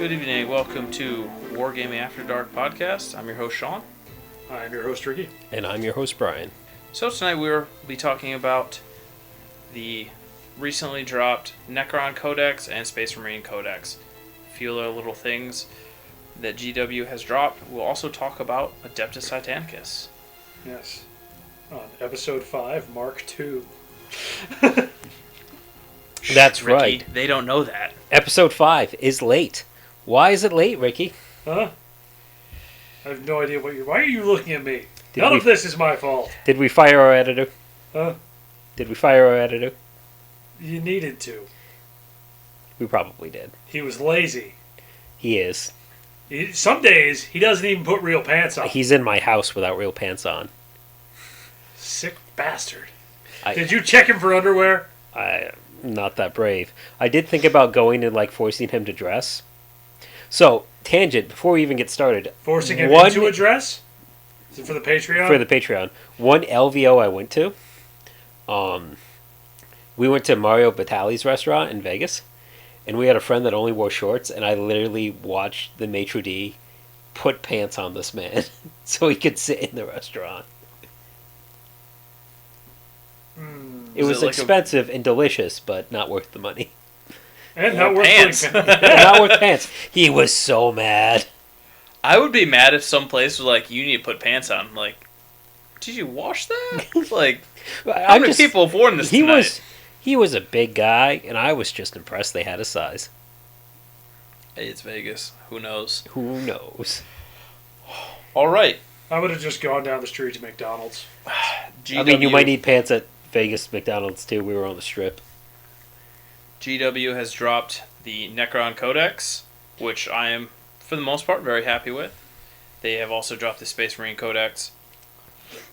Good evening. Welcome to Wargaming After Dark podcast. I'm your host, Sean. I'm your host, Ricky. And I'm your host, Brian. So tonight we'll be talking about the recently dropped Necron Codex and Space Marine Codex. A few other little things that GW has dropped. We'll also talk about Adeptus Titanicus. Yes. On episode 5, Mark II. That's Ricky, right. They don't know that. Episode 5 is late. Why is it late, Ricky? Huh? I have no idea what you're... Why are you looking at me? None of this is my fault. Did we fire our editor? Huh? Did we fire our editor? You needed to. We probably did. He was lazy. He is. Some days, he doesn't even put real pants on. He's in my house without real pants on. Sick bastard. Did you check him for underwear? I'm not that brave. I did think about going and forcing him to dress. So, tangent, before we even get started. Forcing him into a dress? Is it for the Patreon? For the Patreon. One LVO I went to, we went to Mario Batali's restaurant in Vegas, and we had a friend that only wore shorts, and I literally watched the maitre d' put pants on this man so he could sit in the restaurant. It was expensive and delicious, but not worth the money. And not worth pants. Not worth pants. He was so mad. I would be mad if some place was like, you need to put pants on. I'm like, did you wash that? How many people have worn this tonight? He was a big guy, and I was just impressed they had a size. Hey, it's Vegas. Who knows? Who knows? All right. I would have just gone down the street to McDonald's. GW, I mean, you might need pants at Vegas McDonald's, too. We were on the strip. GW has dropped the Necron Codex, which I am, for the most part, very happy with. They have also dropped the Space Marine Codex.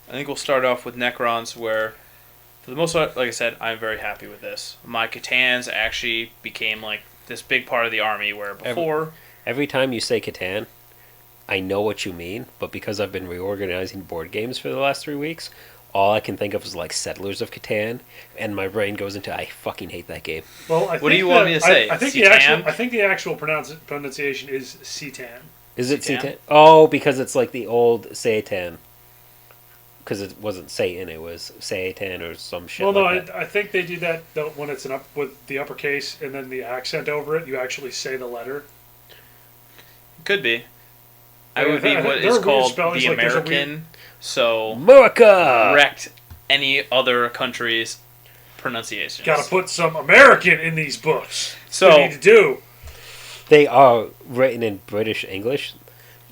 I think we'll start off with Necrons, where, for the most part, like I said, I'm very happy with this. My Catans actually became, this big part of the army, where before... Every time you say Catan, I know what you mean, but because I've been reorganizing board games for the last 3 weeks, all I can think of is Settlers of Catan, and my brain goes into, I fucking hate that game. Well, what do you want me to say? I think the actual pronunciation is Citan. Is it Citan? Oh, because it's the old Satan. Because it wasn't Satan, it was Satan or some shit. Well, no, I think they do that when it's with the uppercase and then the accent over it. You actually say the letter. Could be. I would be what is called the American. So America wrecked any other country's pronunciations. Got to put some American in these books. So what you need to do. They are written in British English,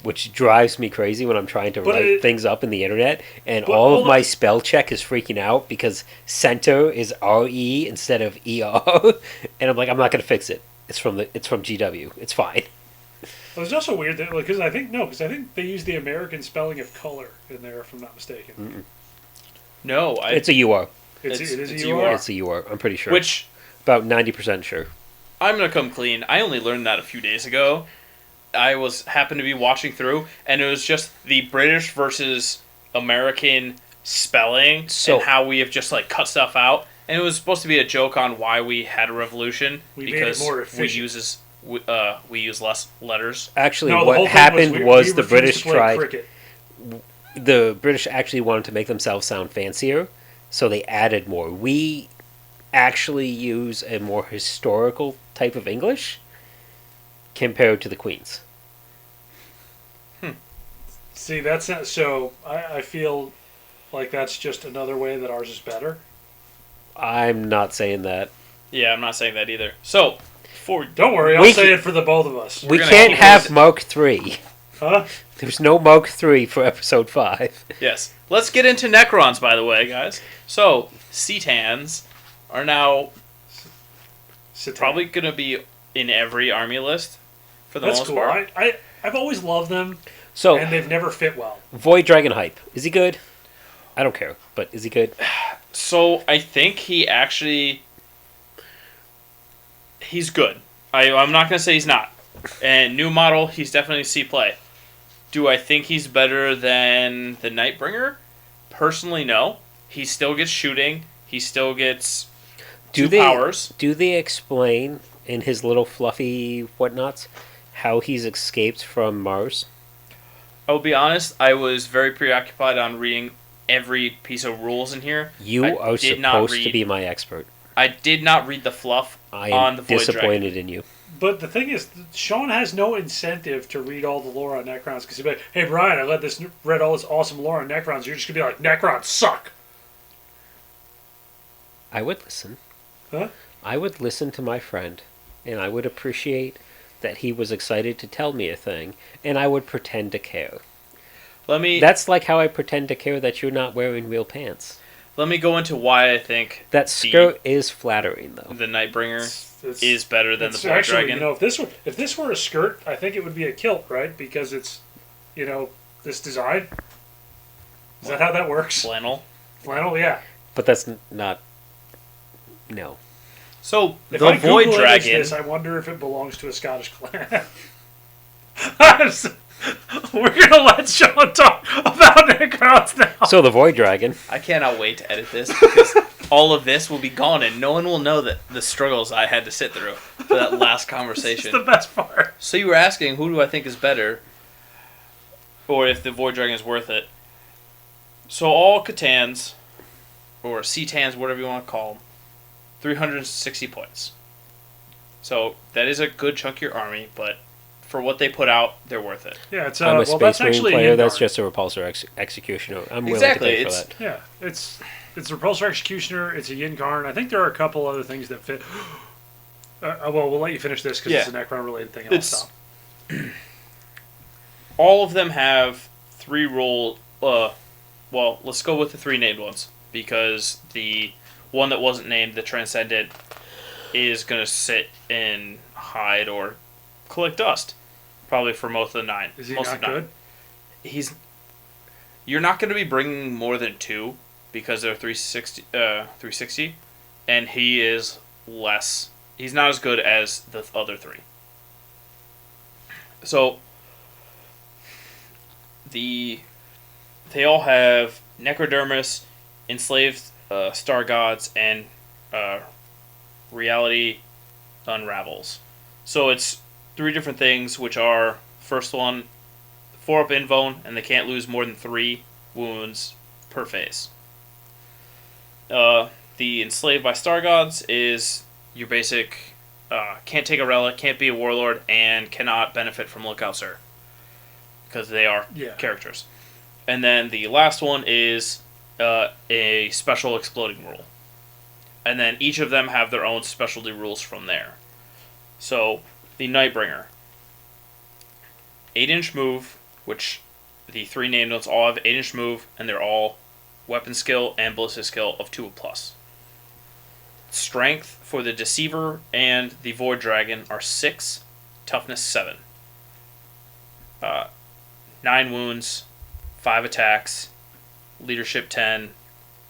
which drives me crazy when I'm trying to write things up in the internet, and all of my spell check is freaking out because center is RE instead of ER, and I'm like, I'm not going to fix it. It's from GW. It's fine. Well, it's also weird that because I think they use the American spelling of color in there, if I'm not mistaken. Mm-mm. No, it's a UR. It is a UR. UR. It's a UR. I'm pretty sure. Which about 90% sure. I'm gonna come clean. I only learned that a few days ago. I happened to be watching through, and it was just the British versus American spelling and how we have just cut stuff out. And it was supposed to be a joke on why we had a revolution because made it more efficient. We use less letters. Actually, what happened was the British tried. Cricket. The British actually wanted to make themselves sound fancier, so they added more. We actually use a more historical type of English compared to the Queen's. See, that's not so. I feel like that's just another way that ours is better. I'm not saying that. Yeah, I'm not saying that either. So, don't worry, I'll say it for the both of us. We can't have Mark III. Huh? There's no Mark III for episode 5. Yes. Let's get into Necrons, by the way, guys. So, Cetans are now probably going to be in every army list for the most part. I've always loved them, and they've never fit well. Void Dragon hype. Is he good? I don't care, but is he good? So, I think he's good. I'm not going to say he's not. And new model, he's definitely C play. Do I think he's better than the Nightbringer? Personally, no. He still gets shooting. He still gets powers. Do they explain in his little fluffy whatnots how he's escaped from Mars? I'll be honest, I was very preoccupied on reading every piece of rules in here. You are supposed to be my expert. I did not read the fluff on the Void Dragon. I am disappointed in you. But the thing is, Sean has no incentive to read all the lore on Necrons because he'll be like, hey, Brian, I read all this awesome lore on Necrons. You're just going to be like, Necrons suck. I would listen. Huh? I would listen to my friend, and I would appreciate that he was excited to tell me a thing, and I would pretend to care. That's like how I pretend to care that you're not wearing real pants. Let me go into why I think that skirt is flattering, though. The Nightbringer is better than the Void Dragon. You know, if this were a skirt, I think it would be a kilt, right? Because it's, you know, this design. Is that how that works? Flannel, yeah. But that's not. No. So if the Void Dragon. This, I wonder if it belongs to a Scottish clan. We're gonna let Sean talk about Necrons now. So the Void Dragon. I cannot wait to edit this because all of this will be gone and no one will know that the struggles I had to sit through for that last conversation. This is the best part. So you were asking who do I think is better, or if the Void Dragon is worth it. So all C'tans, or C'tans, whatever you want to call them, 360 points. So that is a good chunk of your army, but for what they put out, they're worth it. Yeah, it's I'm a Space Marine player. That's just a Repulsor Executioner. I'm willing to pay for that. Yeah, it's a Repulsor Executioner. It's a Yin Karn. I think there are a couple other things that fit. Well, we'll let you finish this because it's a Necron related thing. And I'll stop. All of them have 3 role. Well, let's go with the 3 named ones because the one that wasn't named, the Transcendent, is going to sit and hide or collect dust. Probably for most of the 9. Is he most not good? You're not going to be bringing more than 2 because they're 360, and he is less. He's not as good as the other 3. So they all have Necrodermis, Enslaved Star Gods, and Reality Unravels. So it's 3 different things, which are, first one, 4-up invuln, and they can't lose more than 3 wounds per phase. The Enslaved by Star Gods is your basic, can't take a relic, can't be a warlord, and cannot benefit from Lookout Sir. Because they are characters. And then the last one is a special exploding rule. And then each of them have their own specialty rules from there. So, the Nightbringer. 8-inch move, which the 3 named ones all have 8-inch move, and they're all weapon skill and ballistic skill of 2+. Strength for the Deceiver and the Void Dragon are 6, toughness 7. 9 wounds, 5 attacks, leadership 10,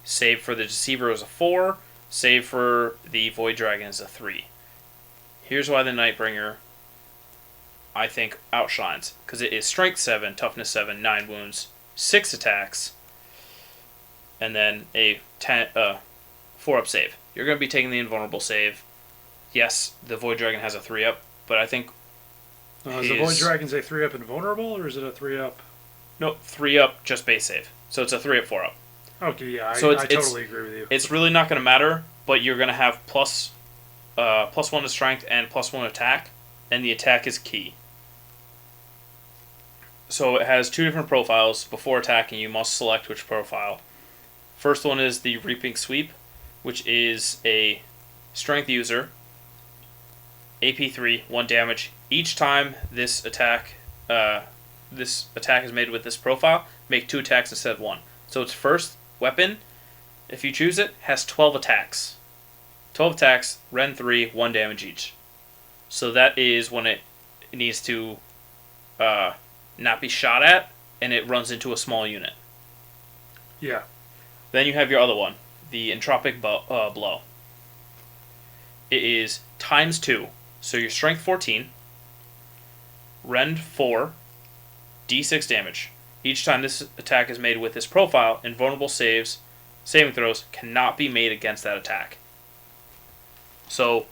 save for the Deceiver is a 4, save for the Void Dragon is a 3. Here's why the Nightbringer, I think, outshines. Because it is strength 7, toughness 7, 9 wounds, 6 attacks, and then a 4-up save. You're going to be taking the invulnerable save. Yes, the Void Dragon has a 3-up, but I think... is the Void Dragon's a 3-up invulnerable, or is it a 3-up? No, 3-up, just base save. So it's a 3-up, 4-up. Okay, yeah, I totally agree with you. It's really not going to matter, but you're going to have plus 1 to strength and plus 1 attack, and the attack is key. So it has 2 different profiles. Before attacking, you must select which profile. First one is the Reaping Sweep, which is a strength user, AP 3, 1 damage. Each time this attack is made with this profile, make 2 attacks instead of 1. So its first weapon, if you choose it, has 12 attacks. 12 attacks, Ren 3, 1 damage each. So that is when it needs to not be shot at, and it runs into a small unit. Yeah. Then you have your other one, the Entropic Blow. It is times 2. So your strength 14, Rend 4, D6 damage. Each time this attack is made with this profile, invulnerable saving throws cannot be made against that attack. So,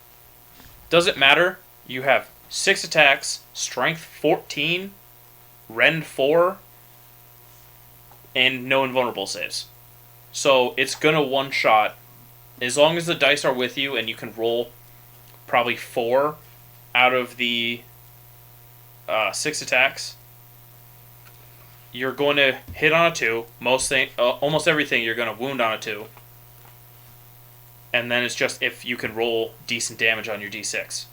does it matter? You have 6 attacks, strength 14, rend 4, and no invulnerable saves. So it's gonna one shot. As long as the dice are with you and you can roll probably 4 out of the 6 attacks, you're going to hit on a 2. Almost everything you're going to wound on a 2. And then it's just if you can roll decent damage on your d6.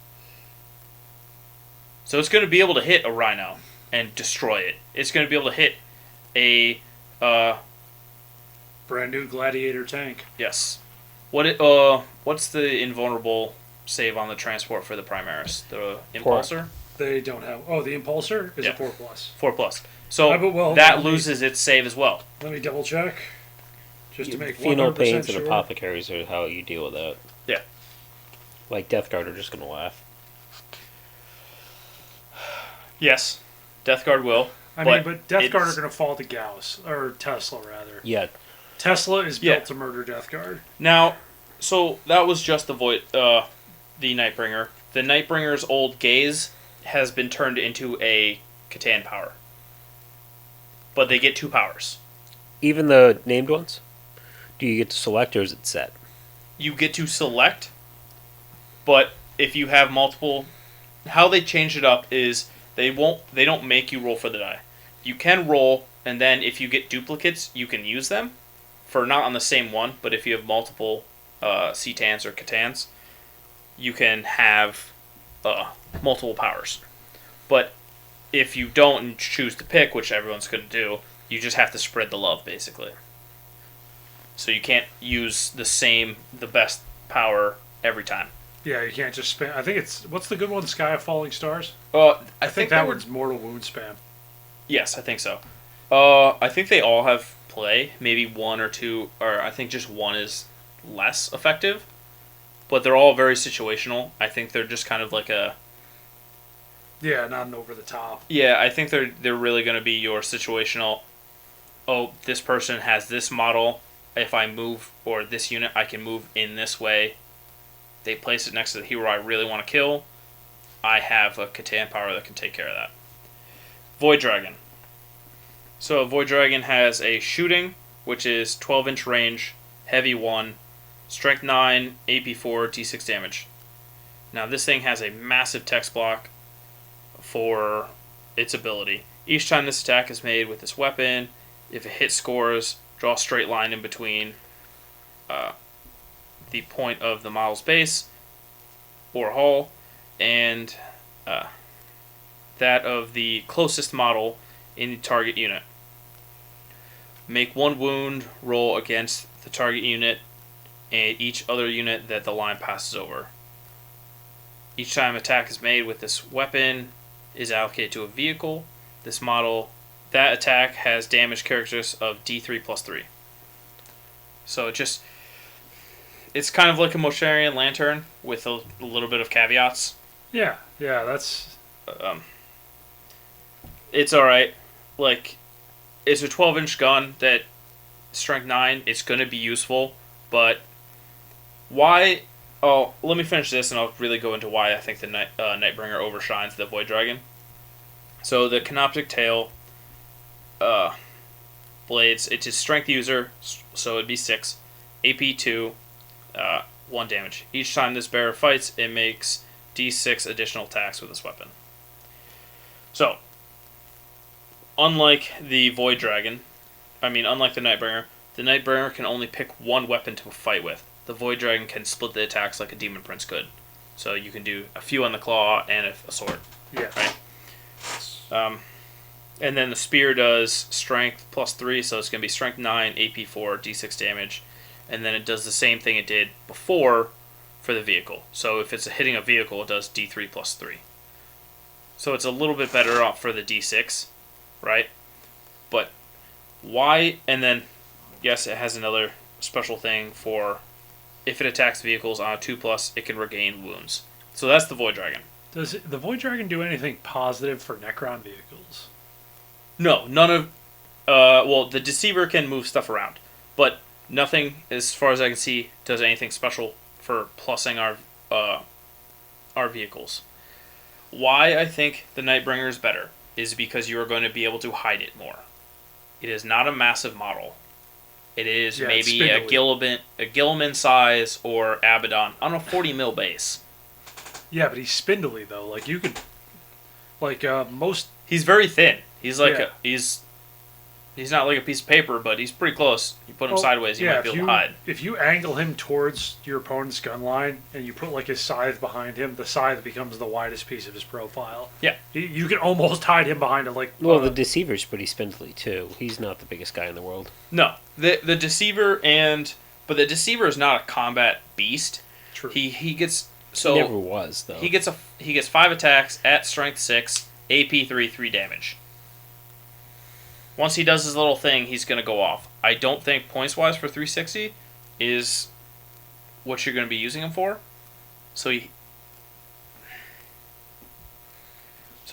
So it's going to be able to hit a rhino and destroy it. It's going to be able to hit a brand new gladiator tank. Yes. What's the invulnerable save on the transport for the Primaris? The Impulsor? They don't have. Oh, the Impulsor is a 4+. 4+. So that loses its save as well. Let me double check. Just to make 100% Phenol pains sure. and apothecaries are how you deal with that. Yeah. Like Death Guard are just going to laugh. Yes. Death Guard will. But Death Guard are going to fall to Gauss. Or Tesla, rather. Yeah. Tesla is built to murder Death Guard. Now, so that was just the Nightbringer. The Nightbringer's old gaze has been turned into a Catan power. But they get 2 powers. Even the named ones? Do you get to select or is it set? You get to select, but if you have multiple... How they change it up is they don't make you roll for the die. You can roll, and then if you get duplicates, you can use them. For not on the same one, but if you have multiple Ctans or Catans, you can have multiple powers. But if you don't and choose to pick, which everyone's going to do, you just have to spread the love, basically. So you can't use the best power every time. Yeah, you can't just spam. I think it's... What's the good one? Sky of Falling Stars? I think that one's Mortal Wound spam. Yes, I think so. I think they all have play. Maybe 1 or 2, or I think just 1 is less effective. But they're all very situational. I think they're just kind of like a... Yeah, not an over the top. Yeah, I think they're really going to be your situational... Oh, this person has this model. If I move, or this unit, I can move in this way. They place it next to the hero I really want to kill. I have a Catan power that can take care of that. Void Dragon. So Void Dragon has a shooting, which is 12-inch range, heavy 1, strength 9, AP 4, D6 damage. Now this thing has a massive text block for its ability. Each time this attack is made with this weapon, if a hit scores, draw a straight line in between the point of the model's base or hull and that of the closest model in the target unit. Make 1 wound roll against the target unit and each other unit that the line passes over. Each time attack is made with this weapon is allocated to a vehicle. This model, that attack has damage characteristics of D3 plus 3. So it's kind of like a Mosharian Lantern with a little bit of caveats. Yeah, that's... It's alright. Like, it's a 12-inch gun that strength 9, it's going to be useful, but why... Oh, let me finish this and I'll really go into why I think the Nightbringer overshines the Void Dragon. So the Canoptic Tail blades, it's a strength user, so it'd be 6. AP 2, 1 damage. Each time this bearer fights, it makes D6 additional attacks with this weapon. So, unlike the Void Dragon, unlike the Nightbringer can only pick 1 weapon to fight with. The Void Dragon can split the attacks like a Demon Prince could. So you can do a few on the claw and a sword. Yeah. Right? And then the spear does strength plus 3, so it's going to be strength 9, AP 4, D6 damage. And then it does the same thing it did before for the vehicle. So if it's hitting a vehicle, it does D3 plus 3. So it's a little bit better off for the D6, right? But why? And then, yes, it has another special thing for if it attacks vehicles on a 2+, it can regain wounds. So that's the Void Dragon. Does the Void Dragon do anything positive for Necron vehicles? No, none of... well, the Deceiver can move stuff around, but nothing, as far as I can see, does anything special for plussing our vehicles. why I think the Nightbringer is better is because you are going to be able to hide it more. It is not a massive model. It is maybe a Gilliman size or Abaddon on a 40 mil base. Yeah, but he's spindly though. Like you could, most. He's very thin. He's like he's not like a piece of paper, but he's pretty close. You put him sideways, you might be able to hide. If you angle him towards your opponent's gun line and you put like his scythe behind him, the scythe becomes the widest piece of his profile. Yeah, you can almost hide him behind it. Well, the Deceiver's pretty spindly too. He's not the biggest guy in the world. No, the Deceiver but the Deceiver is not a combat beast. True. He gets He never was though. He gets 5 attacks at strength 6, AP 3 damage. Once he does his little thing, he's going to go off. I don't think points-wise for 360 is what you're going to be using him for. So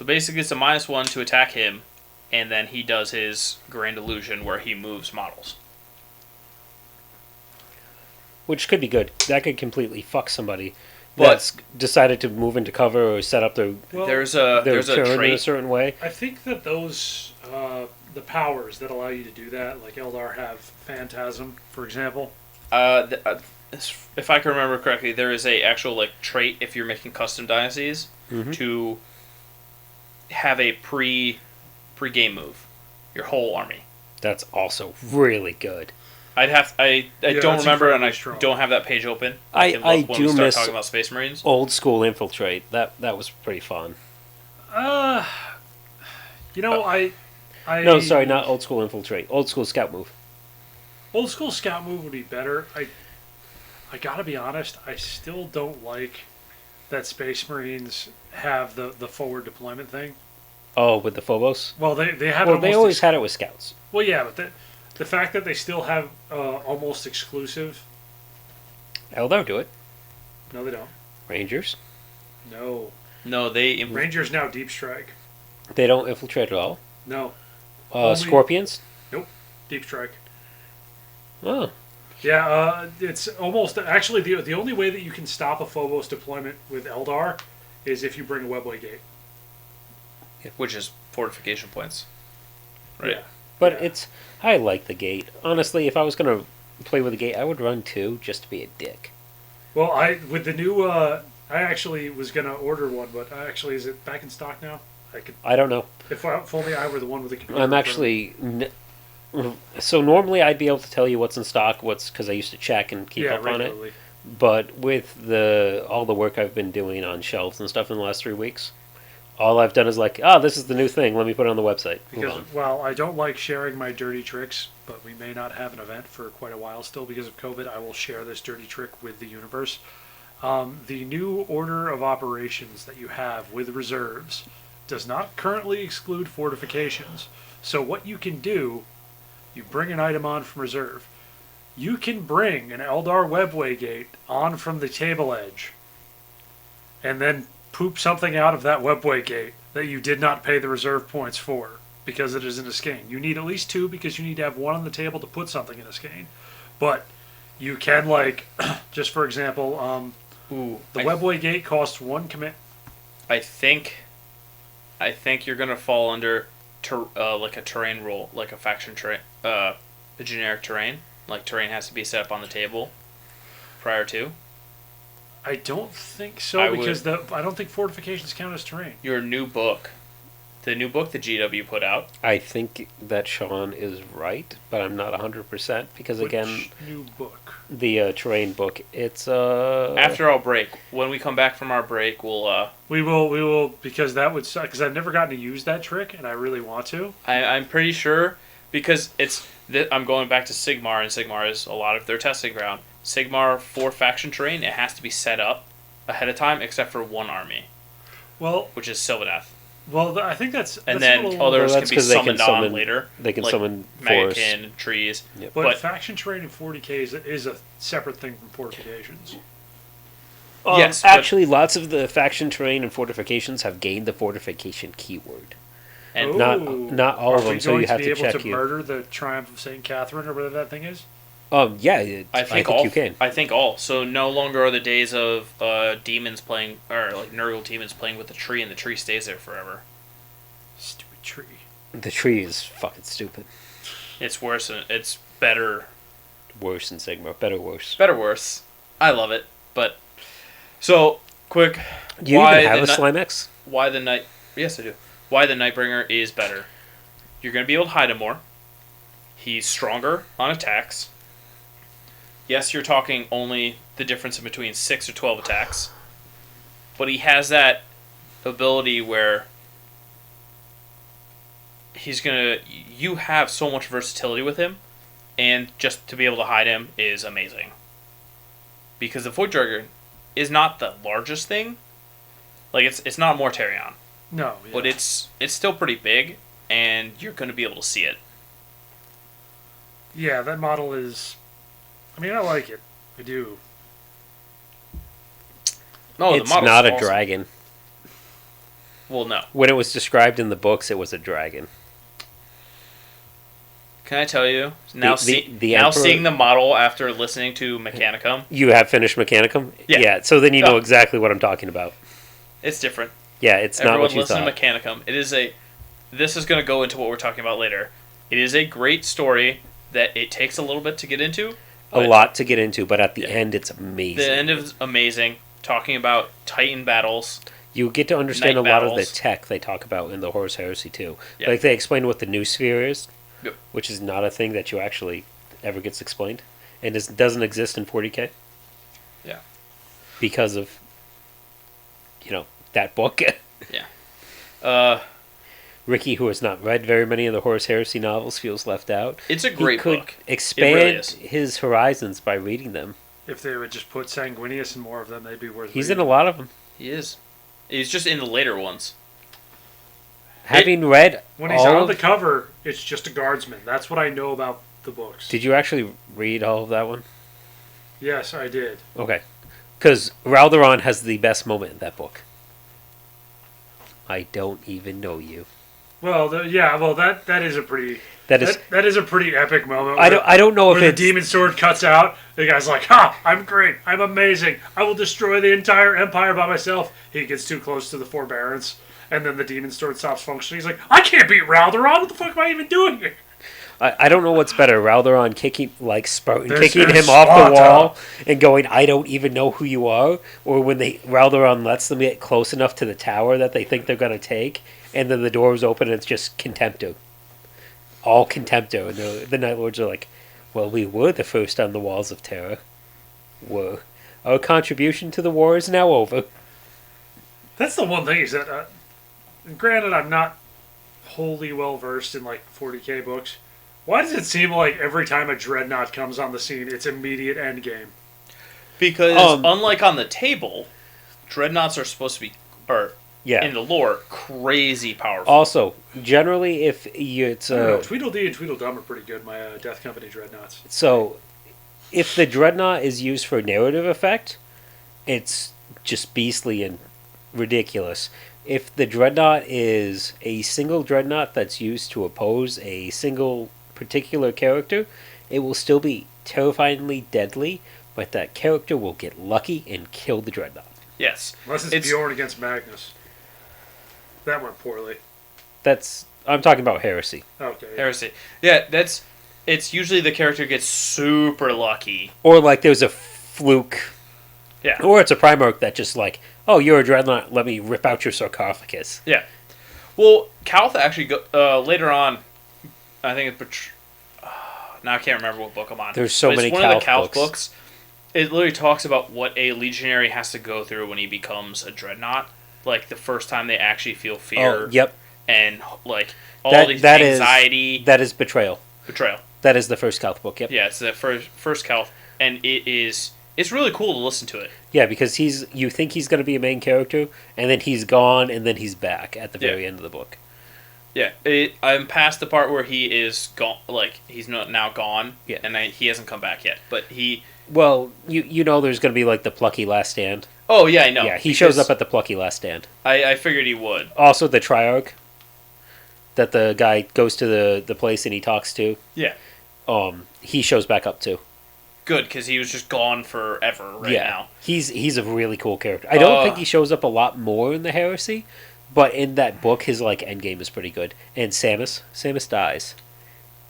basically it's a -1 to attack him, and then he does his Grand Illusion where he moves models. Which could be good. That could completely fuck somebody that's decided to move into cover or set up their there's a trait in a certain way. I think that those the powers that allow you to do that, like Eldar have Phantasm, for example. If I can remember correctly, there is a actual trait if you're making custom dynasties to have a pre-game move, your whole army. That's also really good. I don't remember, and I don't have that page open. I do miss talking about Space Marines. Old school infiltrate. That was pretty fun. No, sorry, not old school infiltrate. Old school scout move. Old school scout move would be better. I gotta be honest. I still don't like that Space Marines have the forward deployment thing. Oh, with the Phobos? Well, they have. Well, they always had it with scouts. Well, yeah, but the fact that they still have almost exclusive. Eldar do it. No, they don't. Rangers? No. No, they... Rangers now deep strike. They don't infiltrate at all? No. Scorpions? Nope. Deep strike. Oh. Yeah, it's almost... Actually, the only way that you can stop a Phobos deployment with Eldar is if you bring a Webway Gate. Which is fortification points. Right. Yeah. But I like the gate. Honestly, if I was going to play with the gate, I would run 2 just to be a dick. Well, with the new... I actually was going to order one, but actually, is it back in stock now? I don't know. If only I were the one with the computer. I'm actually... So normally I'd be able to tell you what's in stock, because I used to check and keep up regularly. on it. But with all the work I've been doing on shelves and stuff in the last 3 weeks, all I've done is this is the new thing, let me put it on the website. Because, well, I don't like sharing my dirty tricks, but we may not have an event for quite a while still because of COVID. I will share this dirty trick with the universe. The new order of operations that you have with reserves does not currently exclude fortifications. So what you can do, you bring an item on from reserve. You can bring an Eldar Webway Gate on from the table edge and then poop something out of that Webway Gate that you did not pay the reserve points for because it is in a skein. You need at least 2 because you need to have 1 on the table to put something in a skein. But you can, just for example, the Webway Gate costs 1 commit. I think you're going to fall under a terrain rule, like a faction terrain, a generic terrain. Like terrain has to be set up on the table prior to. I don't think so because I don't think fortifications count as terrain. Your new book, the new book that GW put out. I think that Sean is right, but I'm not 100% because Which again, new book? The terrain book. It's after our break. When we come back from our break, we will because that would suck because I've never gotten to use that trick and I really want to. I'm pretty sure because I'm going back to Sigmar, and Sigmar is a lot of their testing ground. Sigmar for faction terrain, it has to be set up ahead of time, except for 1 army. Well, which is Sylvaneth. Well, I think that's and then others can be summoned on later. They can summon Magican, trees. Yep. But faction terrain in 40k is a separate thing from fortifications. Yes, actually, lots of the faction terrain and fortifications have gained the fortification keyword. And not all of them, so you have to check. Are we going to be able to murder the Triumph of St. Catherine or whatever that thing is? Yeah, I I think think all. you can. I think all. So no longer are the days of demons playing, or like Nurgle demons playing with the tree, and the tree stays there forever. Stupid tree. The tree is fucking stupid. It's worse. It's better. Worse than Sigma. Better worse. Better worse. I love it. But so quick. Do you even have a Slimex? Why the night? Yes, I do. Why the Nightbringer is better. You're going to be able to hide him more. He's stronger on attacks. Yes, you're talking only the difference in between 6 or 12 attacks. But he has that ability where he's going to... You have so much versatility with him, and just to be able to hide him is amazing. Because the Void Dragon is not the largest thing. Like, it's not Mortarion. No, yeah. But it's still pretty big, and you're going to be able to see it. Yeah, that model is... I mean, I like it. I do. No, It's the model's not a awesome. dragon. Well, no. When it was described in the books, it was a dragon. Can I tell you? Now, the now Emperor- seeing the model after listening to Mechanicum, You have finished Mechanicum? Yeah. So then you know Oh. exactly what I'm talking about. it's different. Yeah, it's Everyone not what you listen thought. to Mechanicum. It is a... This is going to go into what we're talking about later. It is a great story that it takes a little bit to get into. A lot to get into, but at the Yeah. end, it's amazing. The end is amazing. Talking about Titan battles. You get to understand Night a lot of battles. the tech they talk about in the Horus Heresy, too. Yeah. Like, they explain what the new sphere is, Yep. which is not a thing that you actually ever gets explained. And doesn't exist in 40k. Yeah. Because of, that book. Ricky, who has not read very many of the Horus Heresy novels, feels left out. It's a He great could book. expand really is. his horizons by reading them. If they would just put Sanguinius in more of them, they'd be worth He's in reading. a lot of them. He is. He's just in the later ones. Having read When he's all on of, the cover, it's just a guardsman. That's what I know about the books. Did you actually read all of that one? Yes, I did. Okay. Because Ralderon has the best moment in that book. I don't even know you. Well, that is a pretty That is. that is a pretty epic moment. I don't know if where the it's. demon sword cuts out. The guy's like, "Ha! I'm great. I'm amazing. I will destroy the entire empire by myself." He gets too close to the four barons, and then the demon sword stops functioning. He's like, "I can't beat Ralderon. What the fuck am I even doing here?" I don't know what's better, Ralderon kicking Spartan This kicking is him off the Sparta. wall and going, "I don't even know who you are," or when Ralderon lets them get close enough to the tower that they think they're gonna take, and then the doors open and it's just Contempto, all Contempto, and the Night Lords are like, "Well, we were the first on the walls of Terra. Were our contribution to the war is now over." That's the one thing is that, granted, I'm not wholly well versed in like 40k books. Why does it seem like every time a dreadnought comes on the scene, it's immediate endgame? Because unlike on the table, dreadnoughts are supposed to be, or Yeah. in the lore, crazy powerful. Also, generally, if it's I don't know, Tweedledee and Tweedledum are pretty good. My Death Company dreadnoughts. so, if the dreadnought is used for narrative effect, it's just beastly and ridiculous. If the dreadnought is a single dreadnought that's used to oppose a single particular character, it will still be terrifyingly deadly, but that character will get lucky and kill the dreadnought. Yes. Unless it's Bjorn against Magnus. That went poorly. I'm talking about Heresy. Okay. Heresy. Yeah, it's usually the character gets super lucky. Or like there's a fluke. Yeah. Or it's a Primarch that just like, "Oh, you're a dreadnought, let me rip out your sarcophagus." Yeah. Well, Calth actually, later on, I think it's... now I can't remember what book I'm on. There's so but many it's one of the Calth Calth books. It literally talks about what a legionary has to go through when he becomes a dreadnought. Like, the first time they actually feel fear. Oh, yep. And, like, all That- these that is- anxiety. That is Betrayal. Betrayal. That is the first Calth book, yep. Yeah, it's the first Calth. And it's really cool to listen to it. Yeah, because you think he's going to be a main character, and then he's gone, and then he's back at the very end of the book. Yeah, I'm past the part where he is gone. Like, he's not now gone. Yeah. And he hasn't come back yet. But he... Well, you know there's going to be like the plucky last stand. Oh, yeah, I know. Yeah, he shows up at the plucky last stand. I figured he would. Also, the Triarch that the guy goes to the place and he talks to. Yeah. He shows back up too. Good, because he was just gone forever now. He's a really cool character. I don't think he shows up a lot more in the Heresy, but in that book, his endgame is pretty good. And Samus dies.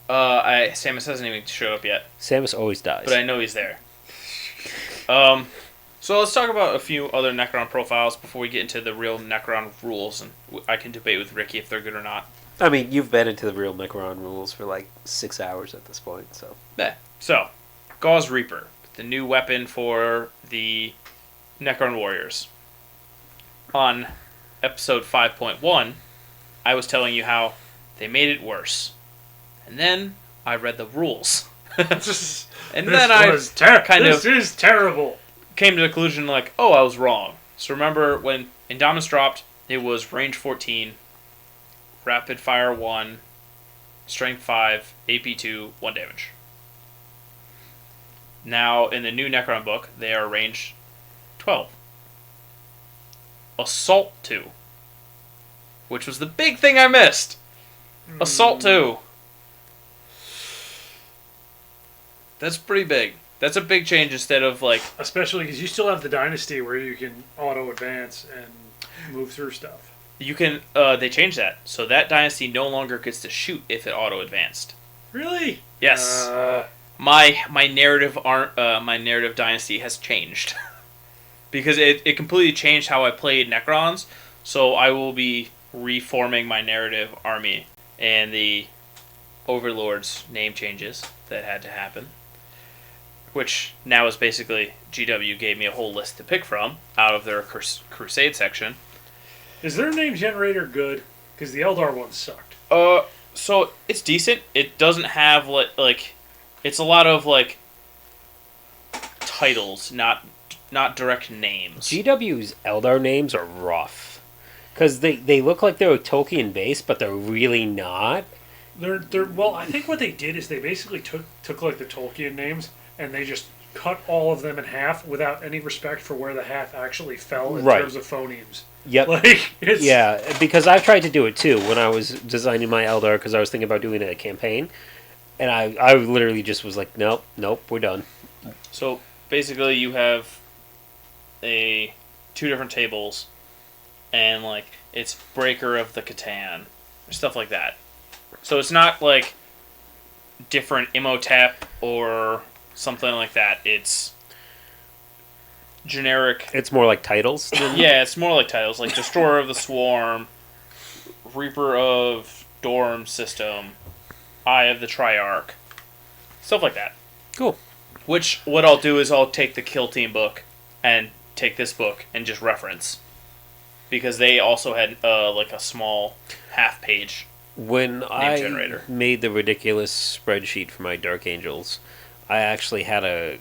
Samus hasn't even showed up yet. Samus always dies, but I know he's there. So let's talk about a few other Necron profiles before we get into the real Necron rules, and I can debate with Ricky if they're good or not. I mean, you've been into the real Necron rules for 6 hours at this point, so. Yeah. So, Gauze Reaper, the new weapon for the Necron Warriors. On episode 5.1, I was telling you how they made it worse. And then I read the rules. This is terrible. Came to the conclusion I was wrong. So remember when Indominus dropped, it was range 14, rapid fire 1, strength 5, AP 2, 1 damage. Now in the new Necron book, they are range 12. Assault 2, which was the big thing I missed. Assault 2. That's pretty big. That's a big change instead of Especially because you still have the Dynasty where you can auto advance and move through stuff. You can. They changed that, so that Dynasty no longer gets to shoot if it auto advanced. Really? Yes. My narrative Dynasty has changed because it completely changed how I played Necrons. So I will be reforming my narrative army, and the Overlord's name changes that had to happen. Which now is basically GW gave me a whole list to pick from out of their Crusade section. Is their name generator good? Because the Eldar one sucked. So it's decent. It doesn't have it's a lot of titles, not direct names. GW's Eldar names are rough because they look like they're Tolkien based, but they're really not. Well, I think what they did is they basically took the Tolkien names and they just cut all of them in half without any respect for where the half actually fell in terms of phonemes. Yep. Yeah, because I've tried to do it too when I was designing my Eldar because I was thinking about doing a campaign, and I literally just was like, nope, we're done. So basically, you have two different tables, and it's Breaker of the Catan, stuff like that. So it's not different Imhotep or something like that. It's generic. It's more like titles. Yeah, it's more like titles, like Destroyer of the Swarm, Reaper of Dorm System, Eye of the Triarch, stuff like that. Cool. Which, what I'll do is I'll take the Kill Team book and take this book and just reference. Because they also had a small half-page when I generator. Made the ridiculous spreadsheet for my Dark Angels, I actually had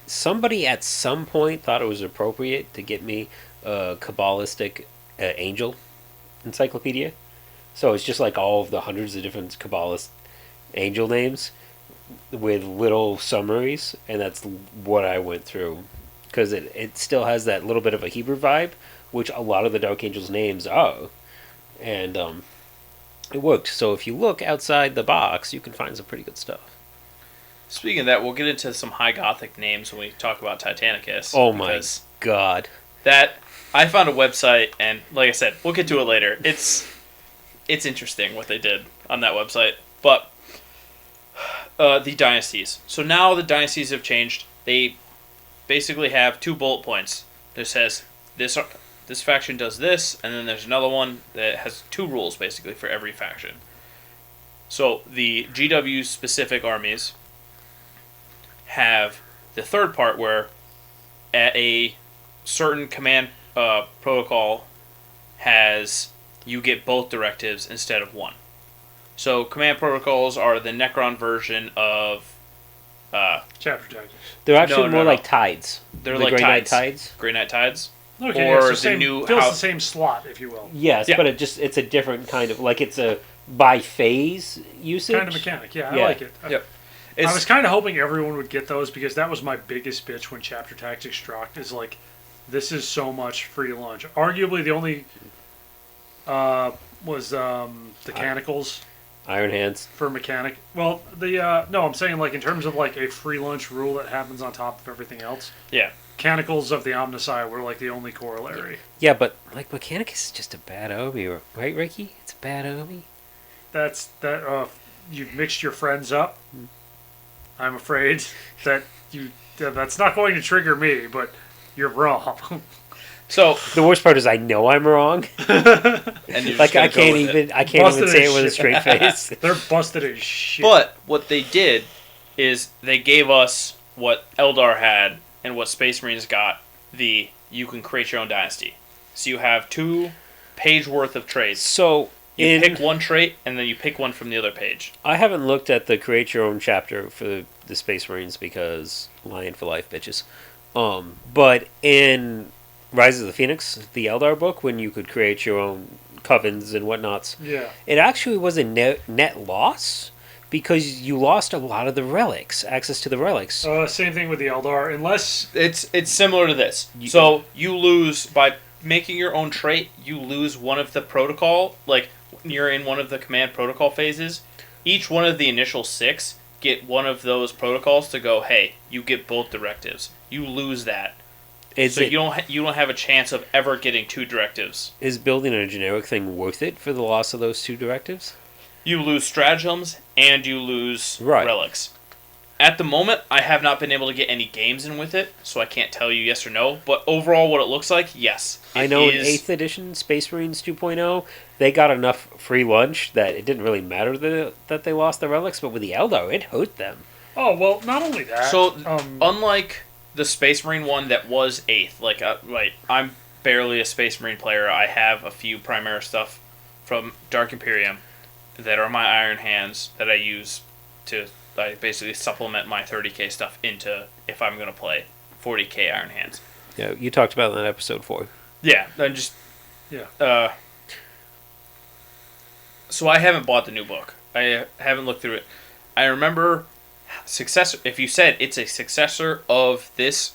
somebody at some point thought it was appropriate to get me a Kabbalistic angel encyclopedia. So it's just all of the hundreds of different Kabbalist angel names with little summaries, and that's what I went through. Because it still has that little bit of a Hebrew vibe, which a lot of the Dark Angels names are. And it worked. So if you look outside the box, you can find some pretty good stuff. Speaking of that, we'll get into some High Gothic names when we talk about Titanicus. Oh my god. I found a website, and like I said, we'll get to it later. It's interesting what they did on that website. But the dynasties. So now the dynasties have changed. They basically have 2 bullet points. That says this faction does this, and then there's another one that has 2 rules basically for every faction. So the GW specific armies have the third part where at a certain command protocol you get both directives instead of one. So command protocols are the Necron version of Chapter Tactics. They're actually more like tides. They're the like Grey Knight tides. Grey Knight tides. Okay, or it's the same slot, if you will. Yes, but it's a different kind of it's a by phase usage kind of mechanic. Yeah, I like it. Yep. I was kind of hoping everyone would get those because that was my biggest bitch when Chapter Tactics dropped. Is this is so much free lunch. Arguably, the only was the Cannicles. Iron Hands. For mechanic. Well, no, I'm saying like in terms of like a free lunch rule that happens on top of everything else. Yeah. Mechanicals of the Omnissiah were like the only corollary. Yeah, but like Mechanic is just a bad Obi, right, Ricky? It's a bad Obi. You've mixed your friends up. I'm afraid that's not going to trigger me, but you're wrong. So the worst part is I know I'm wrong. And you're like I can't even say it with a straight face. They're busted as shit. But what they did is they gave us what Eldar had and what Space Marines got. You can create your own dynasty. So you have 2 page worth of traits. So you pick one trait and then you pick one from the other page. I haven't looked at the create your own chapter for the Space Marines because Lion for life, bitches. But in Rise of the Phoenix, the Eldar book, when you could create your own covens and whatnots, it actually was a net loss because you lost a lot of the relics, access to the relics. Same thing with the Eldar, unless it's similar to this. So you lose by making your own trait. You lose one of the protocol, like when you're in one of the command protocol phases. Each one of the initial 6 get one of those protocols to go. Hey, you get both directives. You lose that. You don't have a chance of ever getting 2 directives. Is building a generic thing worth it for the loss of those 2 directives? You lose stratagems and you lose relics. At the moment, I have not been able to get any games in with it, so I can't tell you yes or no. But overall, what it looks like, yes. I know in 8th edition Space Marines 2.0, they got enough free lunch that it didn't really matter that they lost the relics, but with the Eldar, it hurt them. Oh, well, not only that. So, unlike the Space Marine one that was 8th, I'm barely a Space Marine player. I have a few Primaris stuff from Dark Imperium that are my Iron Hands that I use to basically supplement my 30k stuff into if I'm going to play 40k Iron Hands. Yeah, you talked about that in episode 4. Yeah, so I haven't bought the new book. I haven't looked through it. I remember successor. If you said it's a successor of this,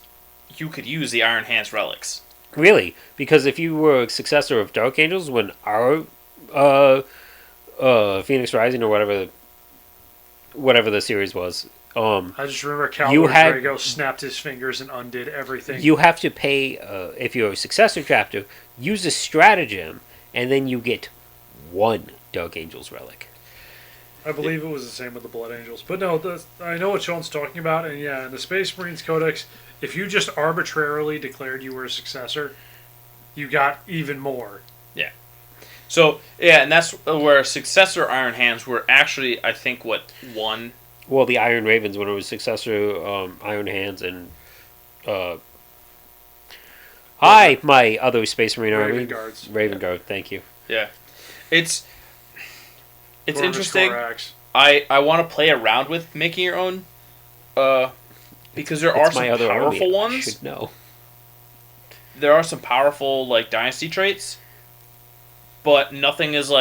you could use the Iron Hands relics. Really? Because if you were a successor of Dark Angels, when our Phoenix Rising or whatever the series was. I just remember Drago snapped his fingers and undid everything. You have to pay, if you're a successor chapter, use a stratagem, and then you get 1 Dark Angels relic. I believe it was the same with the Blood Angels. But no, I know what Sean's talking about, and yeah, in the Space Marines Codex, if you just arbitrarily declared you were a successor, you got even more. Yeah. So, yeah, and that's where successor Iron Hands were actually, I think, what, 1? Well, the Iron Ravens, when it was successor Iron Hands and... my other Space Marine Army. Raven Guards. Raven Guard, thank you. Yeah. It's interesting. I want to play around with making your own, because there are some powerful ones. I should know. There are some powerful, dynasty traits, but nothing is,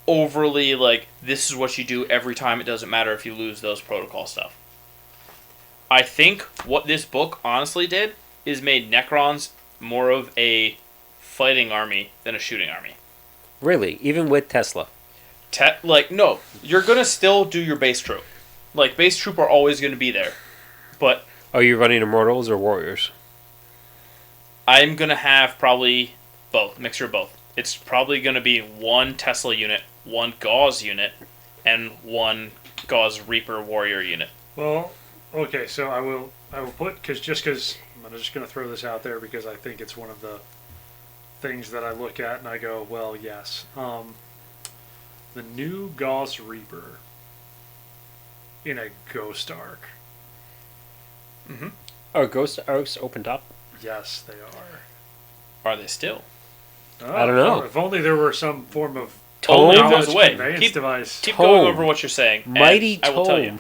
overly, this is what you do every time. It doesn't matter if you lose those protocol stuff. I think what this book honestly did is made Necrons more of a fighting army than a shooting army. Really? Even with Tesla? No. You're going to still do your base troop. Base troop are always going to be there. But... Are you running Immortals or Warriors? I'm going to have probably both. Mixture of both. It's probably going to be 1 Tesla unit, 1 Gauze unit, and 1 Gauze Reaper Warrior unit. Well, okay, so I will put... Because I'm just going to throw this out there because I think it's one of the things that I look at and I go, well, yes. The new Gauss Reaper in a Ghost Arc. Mm-hmm. Are Ghost Arcs opened up? Yes, they are. Are they still? I don't know. If only there were some form of knowledge conveyance device. Keep going over what you're saying. Mighty Tome. I will tell you.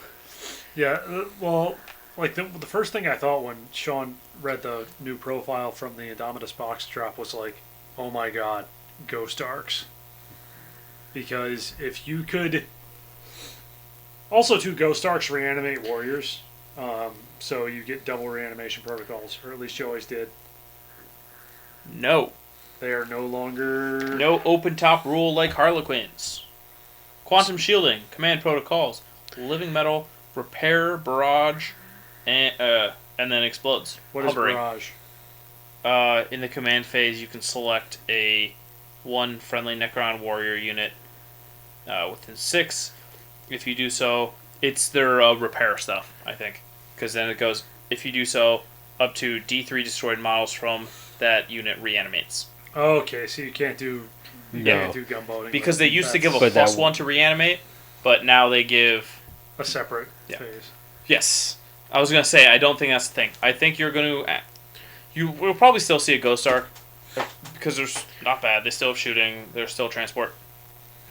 Yeah, well, the first thing I thought when Sean read the new profile from the Indomitus box drop was oh my god, Ghost Arcs. Because if you could... Also, 2 Ghost Arcs reanimate warriors. So you get double reanimation protocols. Or at least you always did. No. They are no longer... No open top rule like Harlequins. Quantum shielding, command protocols, living metal, repair, barrage, and then explodes. What Hovering. is barrage? In the command phase, you can select one friendly Necron warrior unit within 6. If you do so, it's their repair stuff, I think. Because then it goes, if you do so, up to D3 destroyed models from that unit reanimates. Okay, so you can't do gunboating. Because they used to give a +1 to reanimate, but now they give a separate phase. Yes. I was going to say, I don't think that's the thing. I think you're going to... You will probably still see a Ghost Arc, because they're not bad. They still have shooting. They're still transport.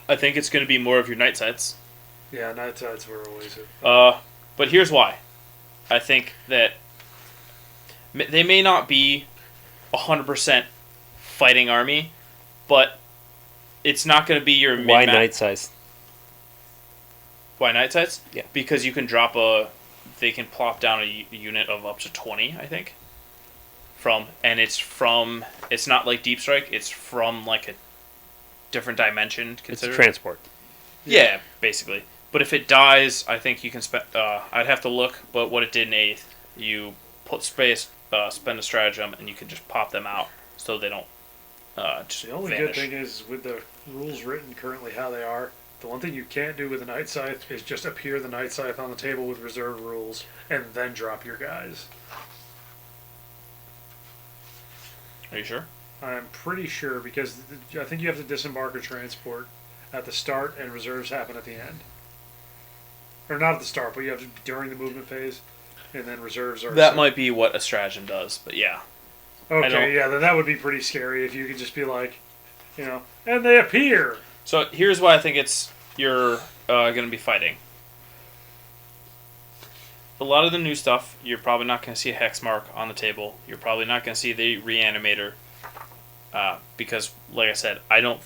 I think it's going to be more of your night sights. Yeah, night sights were always it. But here's why. I think that they may not be 100% fighting army, but it's not going to be your Why night sights? Why night sights? Yeah. Because you can drop they can plop down a unit of up to 20, I think. It's not like Deep Strike, it's from like a different dimension. It's transport. Yeah, basically. But if it dies, I think you can spend. I'd have to look, but what it did in 8th, you spend a stratagem, and you can just pop them out so they don't just The only vanish. good thing is, with the rules written currently how they are, the one thing you can't do with the Night Scythe is just appear the Night Scythe on the table with reserve rules and then drop your guys. Are you sure? I'm pretty sure, because I think you have to disembark or transport at the start, and reserves happen at the end. Or not at the start, but you have to during the movement phase, and then reserves are... That might be what a stratagem does, but yeah. Okay, yeah, then that would be pretty scary if you could just be like, and they appear! So here's why I think you're going to be fighting. A lot of the new stuff, you're probably not going to see a hex mark on the table. You're probably not going to see the reanimator, because, like I said, I don't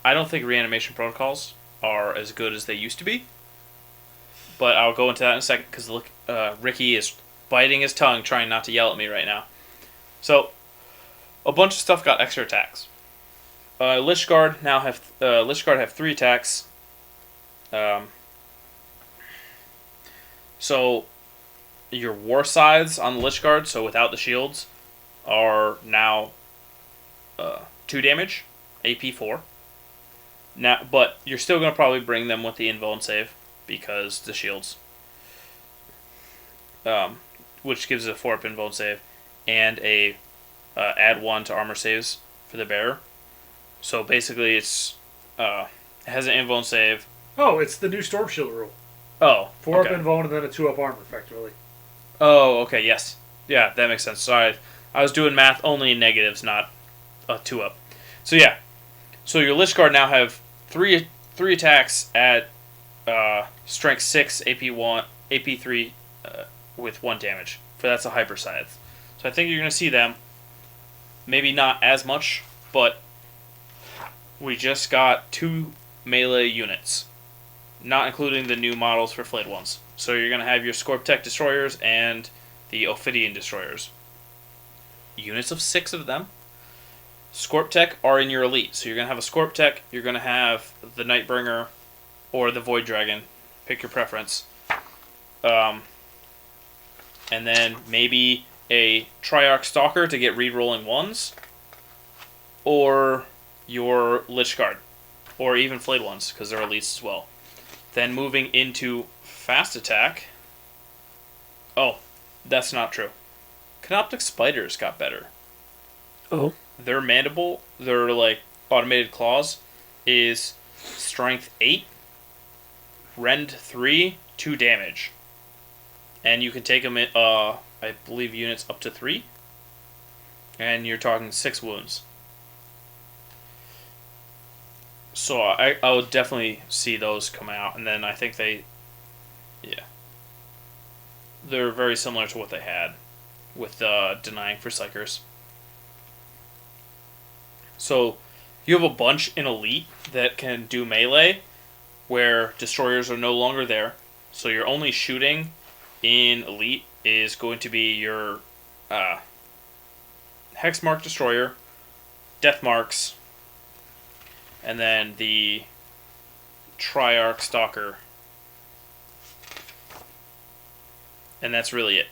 think reanimation protocols are as good as they used to be. But I'll go into that in a second, because Ricky is biting his tongue trying not to yell at me right now. So, a bunch of stuff got extra attacks. Lich Guard have 3 attacks. So, your war scythes on the Lich Guard, so without the shields, are now 2 damage, AP 4. Now, but you're still going to probably bring them with the invuln save, because the shields. Which gives it a 4-up invuln save, and a add 1 to armor saves for the bearer. So basically it has an invuln save. Oh, it's the new Storm Shield rule. Oh, 4-up invuln and then a 2-up armor, effectively. Oh, okay, yes. Yeah, that makes sense. Sorry, I was doing math only in negatives, not a 2-up. So yeah. So your Lich Guard now have 3 attacks at strength 6, AP 3 with 1 damage. That's a hyper scythe. So I think you're going to see them. Maybe not as much, but we just got 2 melee units, not including the new models for flayed ones. So you're going to have your Scorptech destroyers and the Ophidian destroyers. Units of 6 of them. Scorptech are in your elite. So you're going to have a Scorptech, you're going to have the Nightbringer, or the Void Dragon. Pick your preference. And then maybe a Triarch Stalker to get re-rolling 1s. Or your Lich Guard. Or even flayed ones, because they're elites as well. Then moving into fast attack. Oh, that's not true. Canoptic Spiders got better. Oh. Their mandible, their like automated claws, is strength 8, rend 3, 2 damage. And you can take them in, I believe, units up to 3. And you're talking 6 wounds. So I would definitely see those come out. And then I think they're very similar to what they had with denying for Psychers. So you have a bunch in Elite that can do melee, where destroyers are no longer there. So your only shooting in Elite is going to be your Hexmark Destroyer, Death Marks, and then the Triarch Stalker. And that's really it.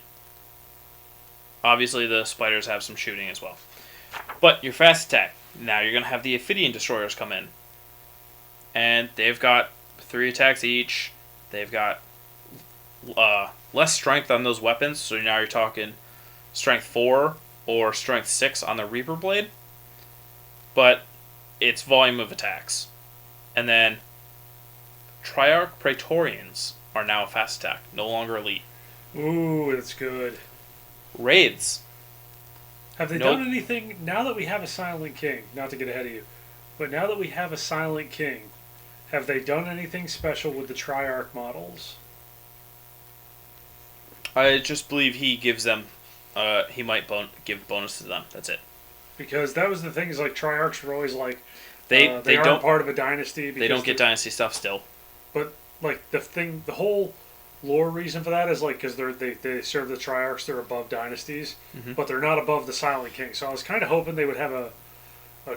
Obviously, the spiders have some shooting as well. But your fast attack. Now you're going to have the Ophidian Destroyers come in. And they've got 3 attacks each. They've got less strength on those weapons. So now you're talking strength 4 or strength 6 on the Reaper Blade. But it's volume of attacks. And then Triarch Praetorians are now a fast attack. No longer elite. Ooh, that's good. Wraiths. Have they done anything, now that we have a Silent King, not to get ahead of you, but now that we have a Silent King, have they done anything special with the Triarch models? I just believe he gives them, he might give bonus to them. That's it. Because that was the thing, is like Triarchs were always like, they aren't don't part of a dynasty. They don't get dynasty stuff still. But like the whole lore reason for that is like because they serve the Triarchs, they're above dynasties, but they're not above the Silent King. So I was kind of hoping they would have a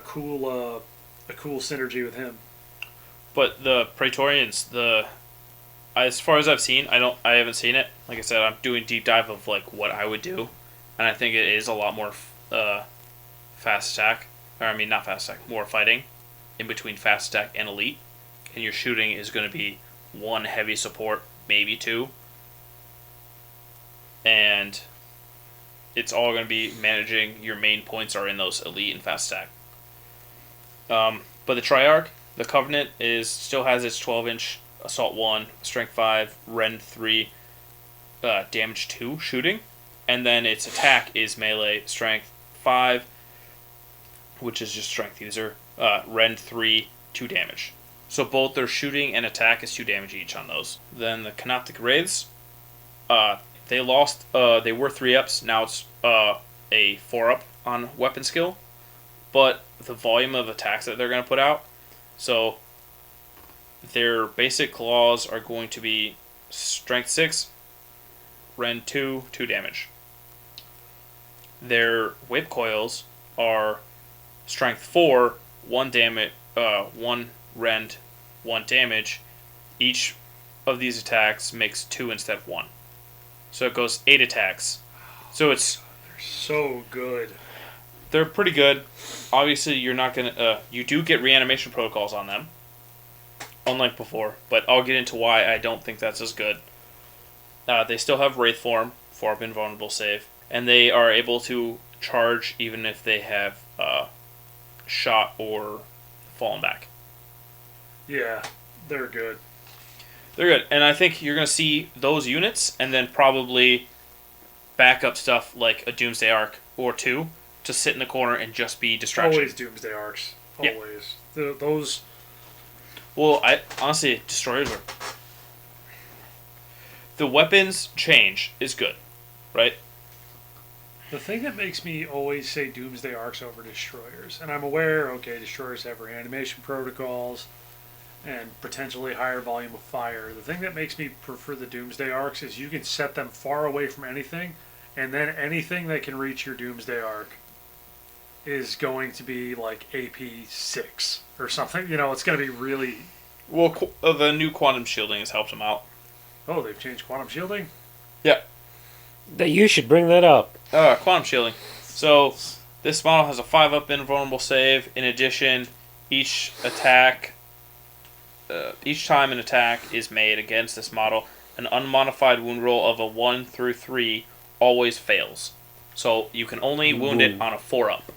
cool synergy with him. But the Praetorians, as far as I've seen, I haven't seen it. Like I said, I'm doing deep dive of like what I would do, and I think it is a lot more fast attack. Or I mean, not fast attack, more fighting in between fast attack and elite, and your shooting is going to be 1 heavy support, maybe 2, and it's all going to be managing your main points are in those elite and fast attack. But the Triarch, the Covenant still has its 12-inch assault 1, strength 5, rend 3, damage 2 shooting, and then its attack is melee strength 5, which is just strength user, rend 3, 2 damage. So both their shooting and attack is 2 damage each on those. Then the Canoptic Wraiths, they lost, they were 3-ups, now it's a 4-up on weapon skill, but the volume of attacks that they're going to put out, so their basic claws are going to be strength 6, rend 2, 2 damage. Their whip coils are strength 4, 1 damage, 1 rend, 1 damage. Each of these attacks makes 2 instead of 1. So it goes 8 attacks. So it's... They're so good. They're pretty good. Obviously, you're not going to... you do get reanimation protocols on them, unlike before, but I'll get into why I don't think that's as good. They still have Wraith form, 4-up invulnerable save, and they are able to charge even if they have shot or fallen back. Yeah, they're good. They're good, and I think you're going to see those units, and then probably backup stuff like a Doomsday Arc or 2 to sit in the corner and just be distraction. Always Doomsday Arcs. Always. Yeah. Those... Well, honestly, Destroyers are... The weapons change is good, right? The thing that makes me always say Doomsday Arcs over Destroyers, and I'm aware, okay, Destroyers have reanimation protocols and potentially higher volume of fire. The thing that makes me prefer the Doomsday Arcs is you can set them far away from anything, and then anything that can reach your Doomsday Arc is going to be like AP 6 or something. You know, it's going to be really... Well, the new quantum shielding has helped them out. Oh, they've changed quantum shielding? Yeah. You should bring that up. Quantum shielding. So, this model has a 5-up invulnerable save. In addition, each time an attack is made against this model, an unmodified wound roll of a 1 through 3 always fails. So, you can only wound it on a 4-up.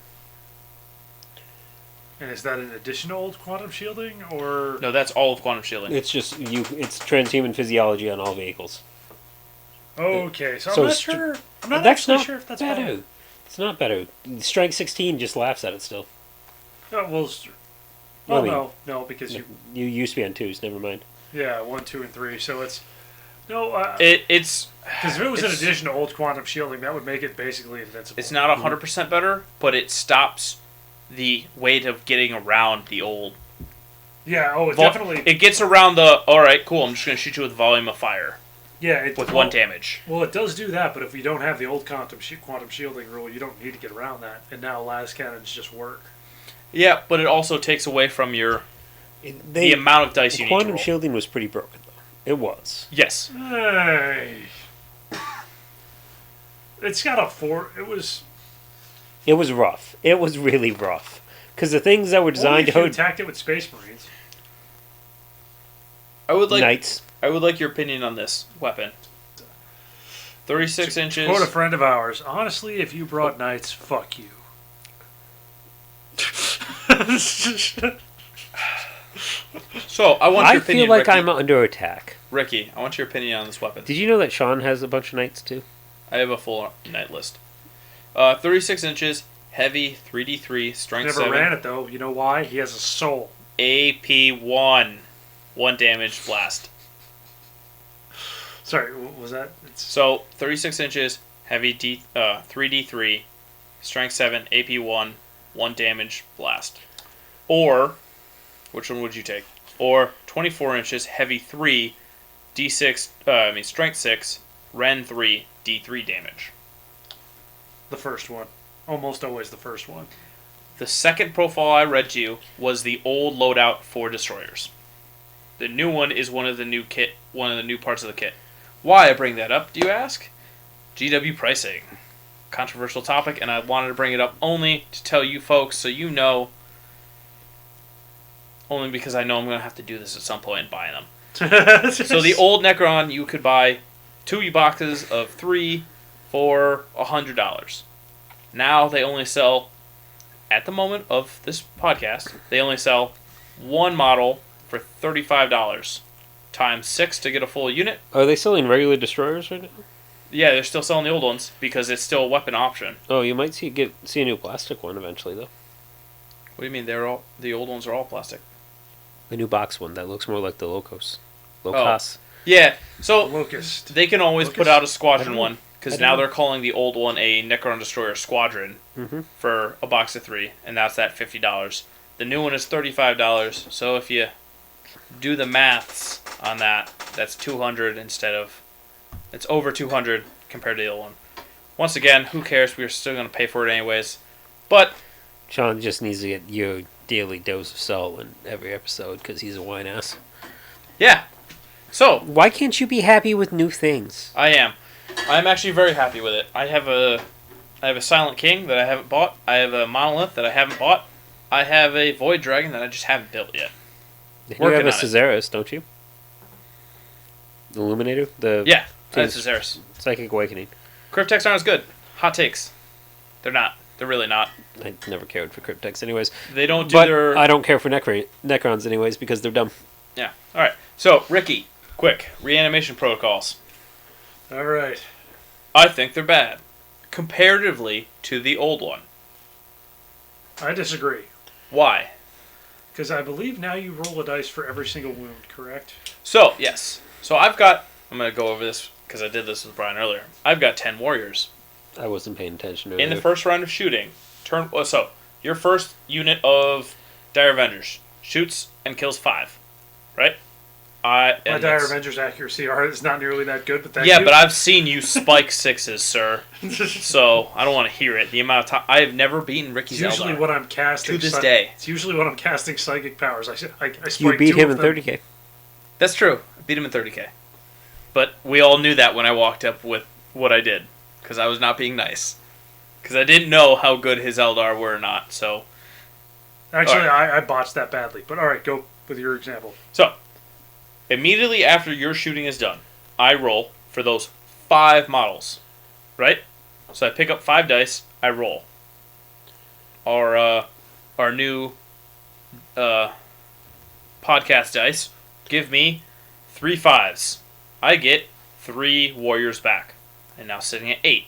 And is that in addition to old quantum shielding, or...? No, that's all of quantum shielding. It's just it's transhuman physiology on all vehicles. Okay, so I'm not actually sure if that's better. It's not better. Strength 16 just laughs at it still. Oh, well, no, because you used to be on 2s, never mind. Yeah, 1, 2, and 3, so it's... It's... Because if it was in addition to old quantum shielding, that would make it basically invincible. It's not 100% better, but it stops the weight of getting around the old... Yeah, it definitely... It gets around the, alright, cool, I'm just going to shoot you with volume of fire. Yeah, with 1 damage. Well, it does do that, but if you don't have the old quantum shielding rule, you don't need to get around that. And now las cannons just work. Yeah, but it also takes away from your the amount of dice you need to roll. Quantum shielding was pretty broken, though. It was. Yes. Hey. It's got a 4. It was rough. It was really rough. Because the things that were designed to attack it with Space Marines. I would like Knights. I would like your opinion on this weapon. 36 inches. Quote a friend of ours. Honestly, if you brought Knights, fuck you. So I want your opinion. I feel like Ricky. I'm under attack. Ricky, I want your opinion on this weapon. Did you know that Sean has a bunch of knights too? I have a full knight list. 36 inches, heavy, 3d3, strength Never 7. ran it though. You know why? He has a soul. AP1. 1 damage blast. Sorry, what was that? So 36 inches, heavy 3d3, strength 7, AP1, 1 damage blast. Or, which one would you take? Or 24 inches, heavy 3, d6, strength 6, ren 3, d3 damage. The first one. Almost always the first one. The second profile I read to you was the old loadout for destroyers. The new one is one of the new parts of the kit. Why I bring that up, do you ask? GW pricing. Controversial topic, and I wanted to bring it up only to tell you folks so you know. Only because I know I'm going to have to do this at some point and buy them. So the old Necron, you could buy 2 boxes of 3 for $100. Now they only sell, at the moment of this podcast, they only sell 1 model for $35. Times 6 to get a full unit. Are they selling regular destroyers right now? Yeah, they're still selling the old ones because it's still a weapon option. Oh, you might see a new plastic one eventually, though. What do you mean? The old ones are all plastic. A new box one that looks more like the Locos. Locos. Yeah, so Locust. they can always put out a squadron one because now know. they're calling the old one a Necron Destroyer Squadron for a box of 3, and that's at $50. The new one is $35. So if you do the maths on that, that's $200 instead of. It's over $200 compared to the old one. Once again, who cares? We're still going to pay for it anyways. But Sean just needs to get your daily dose of salt in every episode because he's a wine ass. yeah. So Why can't you be happy with new things? I am. I'm actually very happy with it. I have a Silent King that I haven't bought. I have a Monolith that I haven't bought. I have a Void Dragon that I just haven't built yet. You Working have a on it. Caesaris, don't you? The Illuminator? Yeah, Teams- that's Azaris. Psychic Awakening. Cryptex aren't as good. Hot takes. They're not. They're really not. I never cared for Cryptex anyways. They don't do But their... I don't care for Necrons anyways because they're dumb. Yeah. Alright. So, Ricky, quick. Reanimation protocols. Alright. I think they're bad. Comparatively to the old one. I disagree. Why? Because I believe now you roll a dice for every single wound, correct? So, yes. So I've got... I'm going to go over this because I did this with Brian earlier. I've got 10 warriors. I wasn't paying attention to it. In the first round of shooting, so your first unit of Dire Avengers shoots and kills 5, right? My Dire Avengers accuracy is not nearly that good, but thank you. Yeah, but I've seen you spike 6s, sir. So I don't want to hear it. The amount of time I have never beaten Ricky's It's usually Eldar. when I'm casting To this day. It's usually when I'm casting psychic powers. I spike You beat 2 him of in them. 30k. That's true. I beat him in 30k. But we all knew that when I walked up with what I did, because I was not being nice. Because I didn't know how good his Eldar were or not. So Actually, Alright. I botched that badly. But alright, go with your example. So, immediately after your shooting is done, I roll for those 5 models, right? So I pick up 5 dice, I roll. Our new podcast dice give me 3 5s. I get 3 warriors back, and now sitting at 8.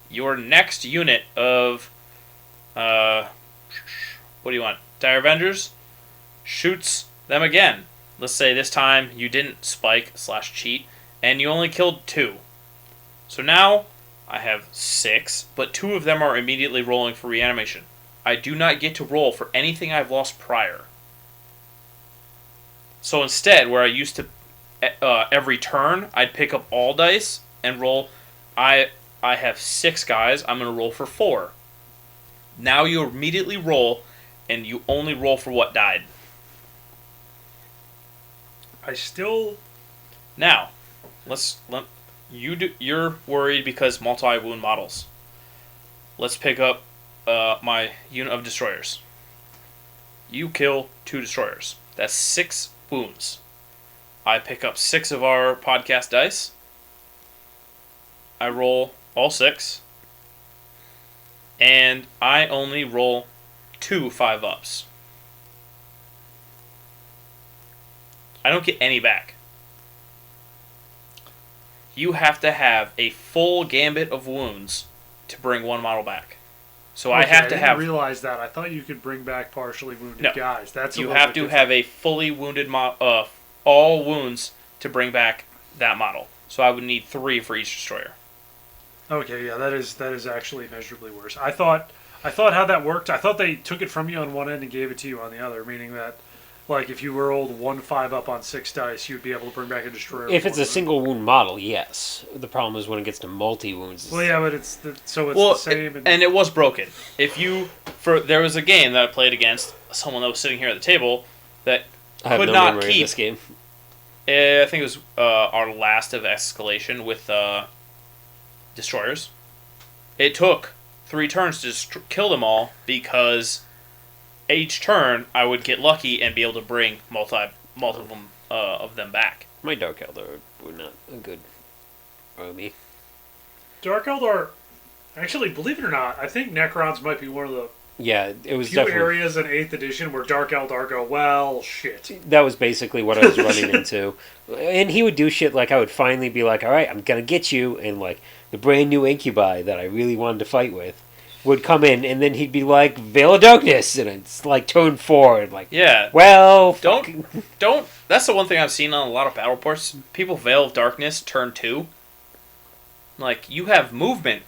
Your next unit of what do you want? Dire Avengers shoots them again. Let's say this time you didn't spike / cheat, and you only killed 2. So now I have 6, but 2 of them are immediately rolling for reanimation. I do not get to roll for anything I've lost prior. So instead, where I used to every turn I'd pick up all dice and roll, I have 6 guys. I'm going to roll for 4. Now you immediately roll, and you only roll for what died. I still... Now, you're worried because multi-wound models. Let's pick up my unit of destroyers. You kill 2 destroyers. That's 6 wounds. I pick up 6 of our podcast dice. I roll all 6. And I only roll 2 5-ups. I don't get any back. You have to have a full gambit of wounds to bring 1 model back. So I have to have. I didn't realize that. I thought you could bring back partially wounded guys. That's you have to have a fully wounded all wounds to bring back that model. So I would need 3 for each destroyer. Okay, yeah, that is actually measurably worse. I thought how that worked. I thought they took it from you on one end and gave it to you on the other, meaning that, like, if you rolled 1 5-up on 6 dice, you'd be able to bring back a destroyer. If it's a single wound model, yes. The problem is when it gets to multi wounds. Well, yeah, but it's the same. And it was broken. There was a game that I played against someone that was sitting here at the table that could not keep this game. I think it was our last of escalation with destroyers. It took 3 turns to just kill them all because each turn I would get lucky and be able to bring multiple of them back. My Dark Eldar were not a good army. Dark Eldar, actually, believe it or not, I think Necrons might be one of the it was few definitely areas in 8th edition where Dark Eldar go, well, shit. That was basically what I was running into. And he would do shit like I would finally be like, alright, I'm gonna get you, and like the brand new Incubi that I really wanted to fight with would come in, and then he'd be like, Veil of Darkness, and it's like turn 4, and like, yeah, well, don't. That's the one thing I've seen on a lot of battle reports. People Veil of Darkness turn 2. Like, you have movement.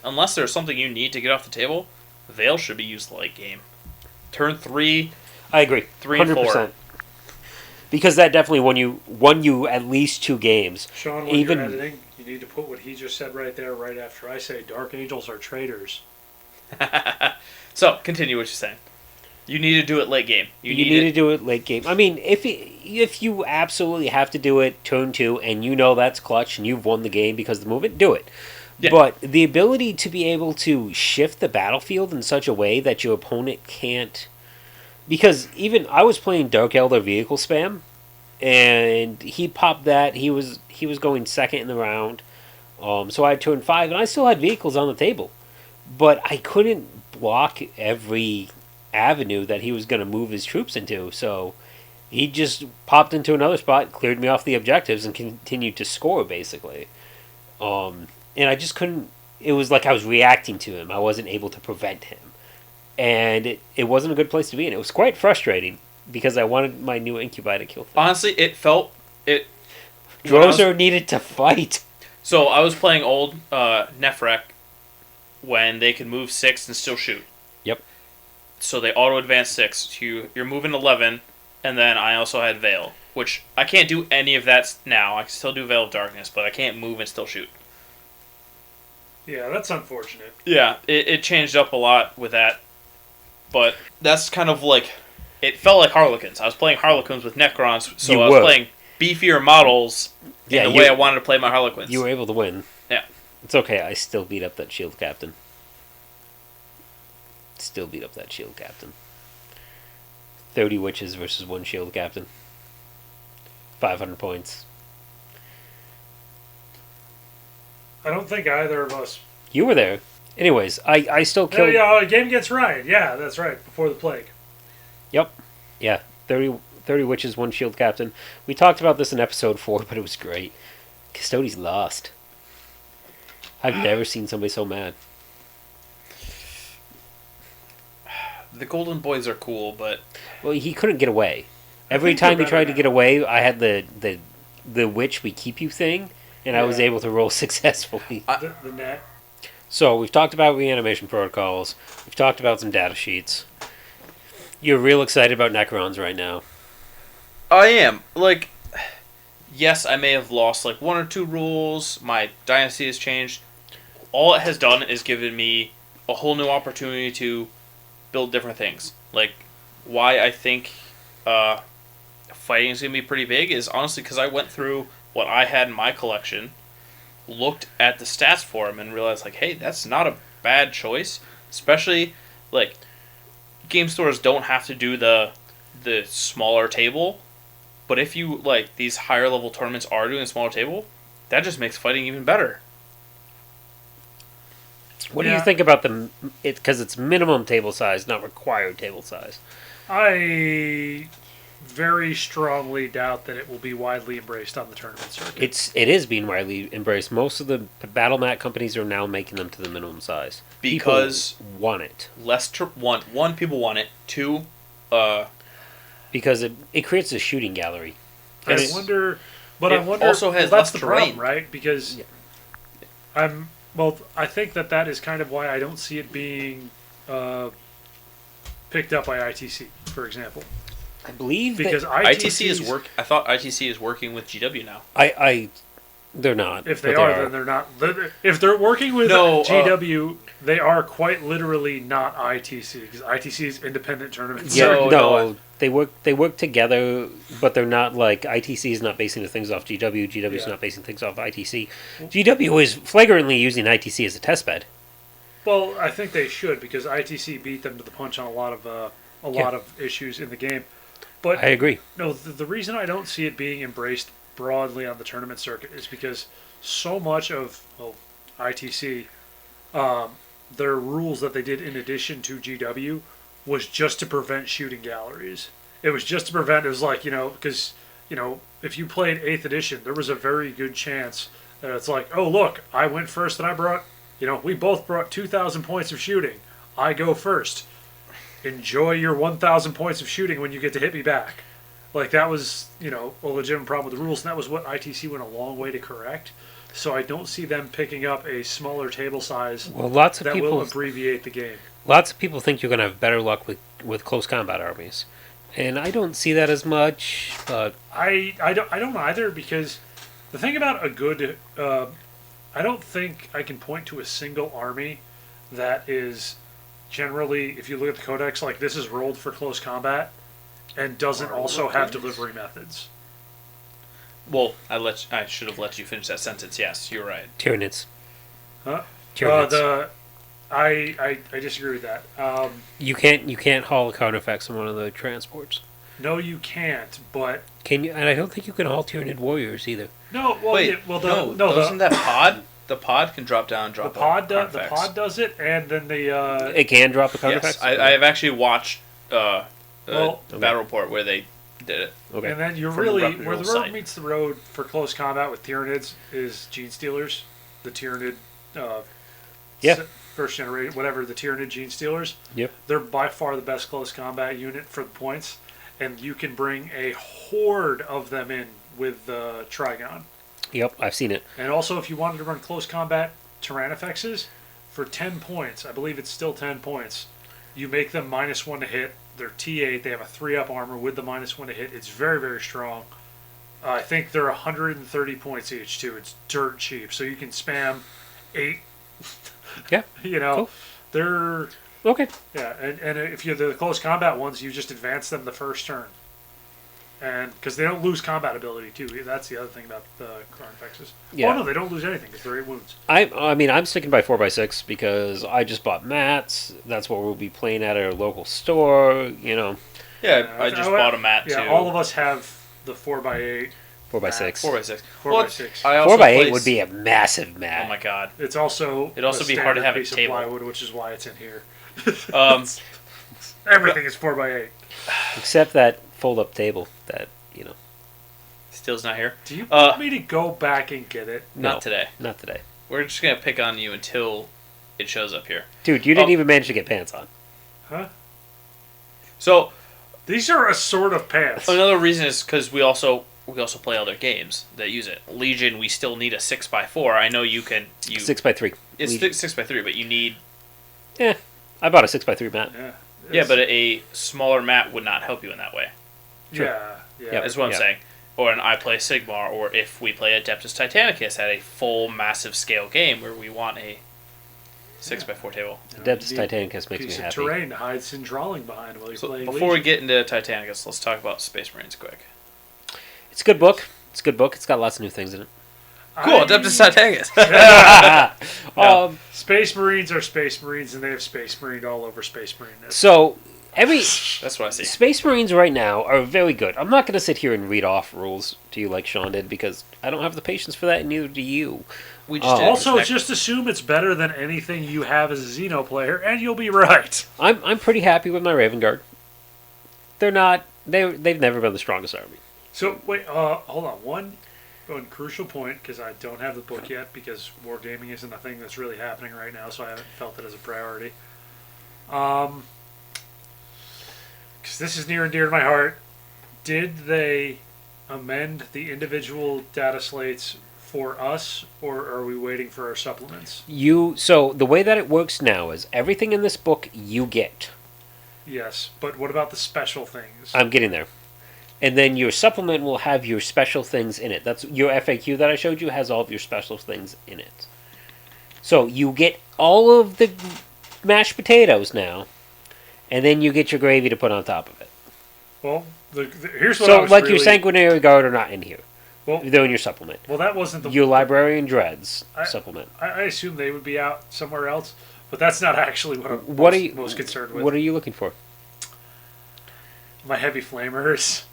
Unless there's something you need to get off the table, Veil should be used late game. Turn 3. I agree. 3 and 4. Because that definitely won you at least 2 games. Sean, when you're editing, you need to put what he just said right there, right after I say Dark Angels are traitors. So, continue what you're saying. You need to do it late game. You need to do it late game. I mean, if you absolutely have to do it turn 2 and you know that's clutch and you've won the game because of the movement, do it. Yeah. But the ability to be able to shift the battlefield in such a way that your opponent can't... Because even I was playing Dark Eldar vehicle spam, and he popped that. He was going second in the round, so I had turn 5, and I still had vehicles on the table, but I couldn't block every avenue that he was going to move his troops into. So he just popped into another spot, cleared me off the objectives, and continued to score basically. And I just couldn't. It was like I was reacting to him. I wasn't able to prevent him. And it wasn't a good place to be in. It was quite frustrating because I wanted my new Incubi to kill things. Honestly, Drozer needed to fight. So I was playing old Nefrek when they could move 6 and still shoot. Yep. So they auto-advance 6. You're moving 11, and then I also had Veil, which I can't do any of that now. I can still do Veil of Darkness, but I can't move and still shoot. Yeah, that's unfortunate. Yeah, it changed up a lot with that. But that's kind of like... It felt like Harlequins. I was playing Harlequins with Necrons, so I was playing beefier models in the way I wanted to play my Harlequins. You were able to win. Yeah. It's okay, I still beat up that shield captain. 30 witches versus 1 shield captain. 500 points. I don't think either of us... You were there. Anyways, I still killed... Yeah, game gets Ryan. Yeah, that's right. Before the plague. Yep. Yeah. 30 witches, 1 shield captain. We talked about this in episode 4, but it was great. Custodes lost. I've never seen somebody so mad. The Golden Boys are cool, but... Well, he couldn't get away. Every time he tried to get away, I had the witch we keep you thing, and I was able to roll successfully. The net. So, we've talked about reanimation protocols. We've talked about some data sheets. You're real excited about Necrons right now. I am. Like, yes, I may have lost, 1 or 2 rules. My dynasty has changed. All it has done is given me a whole new opportunity to build different things. Like, why I think fighting is going to be pretty big is honestly because I went through what I had in my collection, looked at the stats for them, and realized, like, hey, that's not a bad choice. Especially, like, game stores don't have to do the smaller table, but if you, like, these higher level tournaments are doing a smaller table, that just makes fighting even better. What do you think about because it's minimum table size, not required table size? I very strongly doubt that it will be widely embraced on the tournament circuit. It is being widely embraced. Most of the battle mat companies are now making them to the minimum size Because people want it. One, people want it. Two, because it creates a shooting gallery. I wonder also has that's less the terrain, problem, right? Because I think that is kind of why I don't see it being picked up by ITC, for example. I believe because ITC is I thought ITC is working with GW now. They're not. If they are, then they're not. If they're working with GW, they are quite literally not ITC because ITC is independent tournaments. Yeah, no, they work together, but they're not like ITC is not basing the things off GW. GW is not basing things off ITC. GW is flagrantly using ITC as a test bed. Well, I think they should because ITC beat them to the punch on a lot of issues in the game. But I agree. No, the reason I don't see it being embraced broadly on the tournament circuit is because so much of ITC, their rules that they did in addition to GW was just to prevent shooting galleries. It was just to prevent. It was like because if you played 8th edition, there was a very good chance that it's like, oh look, I went first and I brought we both brought 2,000 points of shooting. I go first. Enjoy your 1,000 points of shooting when you get to hit me back. Like, that was, a legitimate problem with the rules, and that was what ITC went a long way to correct. So I don't see them picking up a smaller table size that will abbreviate the game. Lots of people think you're going to have better luck with close combat armies. And I don't see that as much, but... I don't either, because the thing about a good... I don't think I can point to a single army that is... Generally, if you look at the codex, like this is rolled for close combat, and doesn't also have delivery methods. Well, I should have let you finish that sentence. Yes, you're right. Tyranids. Huh? Tyranids. I disagree with that. You can't haul a counter effects on one of the transports. No, you can't. But can you? And I don't think you can haul Tyranid warriors either. No. Well, wait. Doesn't that pod? The pod can drop down and drop the pod does it, and then it can drop the counter effects? effects? I have actually watched Battle Report where they did it. Okay. And then where the road meets the road for close combat with Tyranids is Gene Stealers, the Tyranid first generation, whatever, the Tyranid Gene Stealers. Yep. They're by far the best close combat unit for the points, and you can bring a horde of them in with the Trigon. Yep, I've seen it. And also, if you wanted to run close combat Tyrannifexes, for 10 points, I believe it's still 10 points, you make them -1 to hit. They're T8. They have a 3-up armor with the -1 to hit. It's very, very strong. I think they're 130 points each, too. It's dirt cheap. So you can spam 8. Yeah. Cool. They're... Okay. Yeah, and if you're the close combat ones, you just advance them the first turn. And because they don't lose combat ability too, that's the other thing about the Carnifexes. Yeah. Oh no, they don't lose anything because they're 8 wounds. I mean, I'm sticking by 4x6 because I just bought mats. That's what we'll be playing at our local store. Yeah, I just bought a mat too. Yeah, all of us have the 4x8. 4x6. 4x6. 4x6. 4x8 would be a massive mat. Oh my god! It'd also be hard to have a piece table. Of plywood, which is why it's in here. Everything is 4x8, except that fold-up table that Still's not here. Do you want me to go back and get it? Not today. Not today. We're just gonna pick on you until it shows up here. Dude, you didn't even manage to get pants on. Huh? So these are a sort of pants. Another reason is because we also play other games that use it. Legion, we still need a 6x4. I know you can. 6x3. It's 6x3, but you need. Yeah, I bought a 6x3 mat. Yeah, but a smaller mat would not help you in that way. Sure. Yeah. That's what I'm saying. Or an I play Sigmar, or if we play Adeptus Titanicus at a full, massive scale game where we want a 6x4 table. Adeptus Titanicus makes me happy. Terrain to hide Syndrawling behind while you play. Before we get into Titanicus, let's talk about Space Marines quick. It's a good book. It's a good book. It's got lots of new things in it. Cool, Adeptus Titanicus. Space Marines are Space Marines, and they have Space Marine all over Space Marine. So That's what I see. Space Marines right now are very good. I'm not going to sit here and read off rules to you like Sean did because I don't have the patience for that, and neither do you. We just did. Also, just assume it's better than anything you have as a Xeno player, and you'll be right. I'm pretty happy with my Raven Guard. They're not. They've never been the strongest army. So wait, hold on. One crucial point, because I don't have the book yet, because wargaming isn't a thing that's really happening right now, so I haven't felt it as a priority. Because this is near and dear to my heart. Did they amend the individual data slates for us, or are we waiting for our supplements? So the way that it works now is everything in this book you get. Yes, but what about the special things? I'm getting there. And then your supplement will have your special things in it. That's your FAQ that I showed you has all of your special things in it. So you get all of the mashed potatoes now, and then you get your gravy to put on top of it. Well, here's what I was your Sanguinary Guard are not in here. Well, they're in your supplement. Well, that wasn't your Librarian Dreads supplement. I assume they would be out somewhere else, but that's not actually what I'm most concerned with. What are you looking for? My heavy flamers,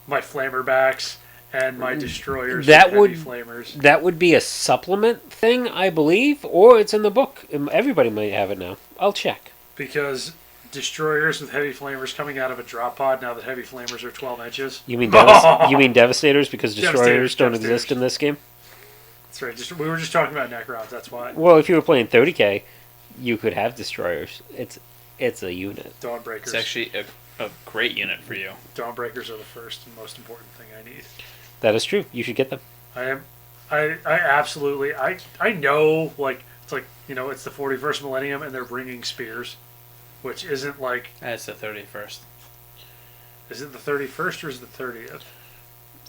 my flamerbacks, and my destroyers. Heavy flamers. That would be a supplement thing, I believe, or it's in the book. Everybody might have it now. I'll check. Because destroyers with heavy flamers coming out of a drop pod now that heavy flamers are 12 inches. You mean you mean Devastators because destroyers don't exist in this game? That's right. We were just talking about Necrons. That's why. Well, if you were playing 30k, you could have destroyers. It's a unit. Dawnbreakers. It's actually a great unit for you. Dawnbreakers are the first and most important thing I need. That is true. You should get them. I absolutely. I know, like, it's like, it's the 41st millennium and they're bringing spears, which isn't like. That's the 31st. Is it the 31st or is it the 30th?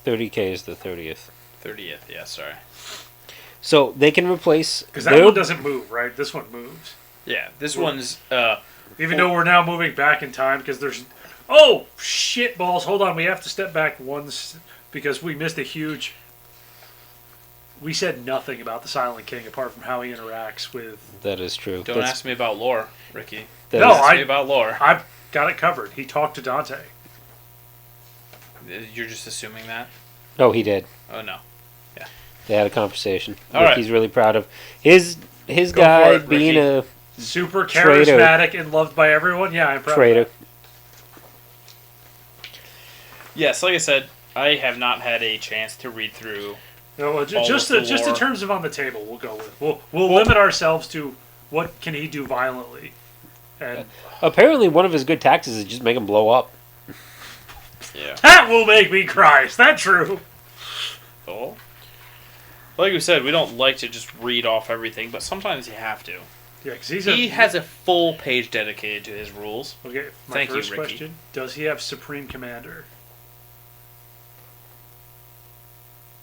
30k is the 30th. 30th, yeah, sorry. So they can replace. Because that one doesn't move, right? This one moves. Yeah, this one's. Even though we're now moving back in time because there's. Oh, shit balls. Hold on. We have to step back once because we missed a huge. We said nothing about the Silent King apart from how he interacts with. That is true. Don't ask me about lore, Ricky. Ask me about lore. I've got it covered. He talked to Dante. You're just assuming that? No, he did. Oh, no. Yeah. They had a conversation. All right. He's really proud of his guy being a super charismatic and loved by everyone. Yeah, I'm proud traitor. of that. Yes, like I said, I have not had a chance to read through. No, well, just in terms of on the table, we'll go with. We'll limit ourselves to what can he do violently. And apparently, one of his good tactics is just make him blow up. Yeah. That will make me cry. Is that true? Oh. Like we said, we don't like to just read off everything, but sometimes you have to. Yeah, because he has a full page dedicated to his rules. Okay, Thank you, first Ricky. question: does he have Supreme Commander?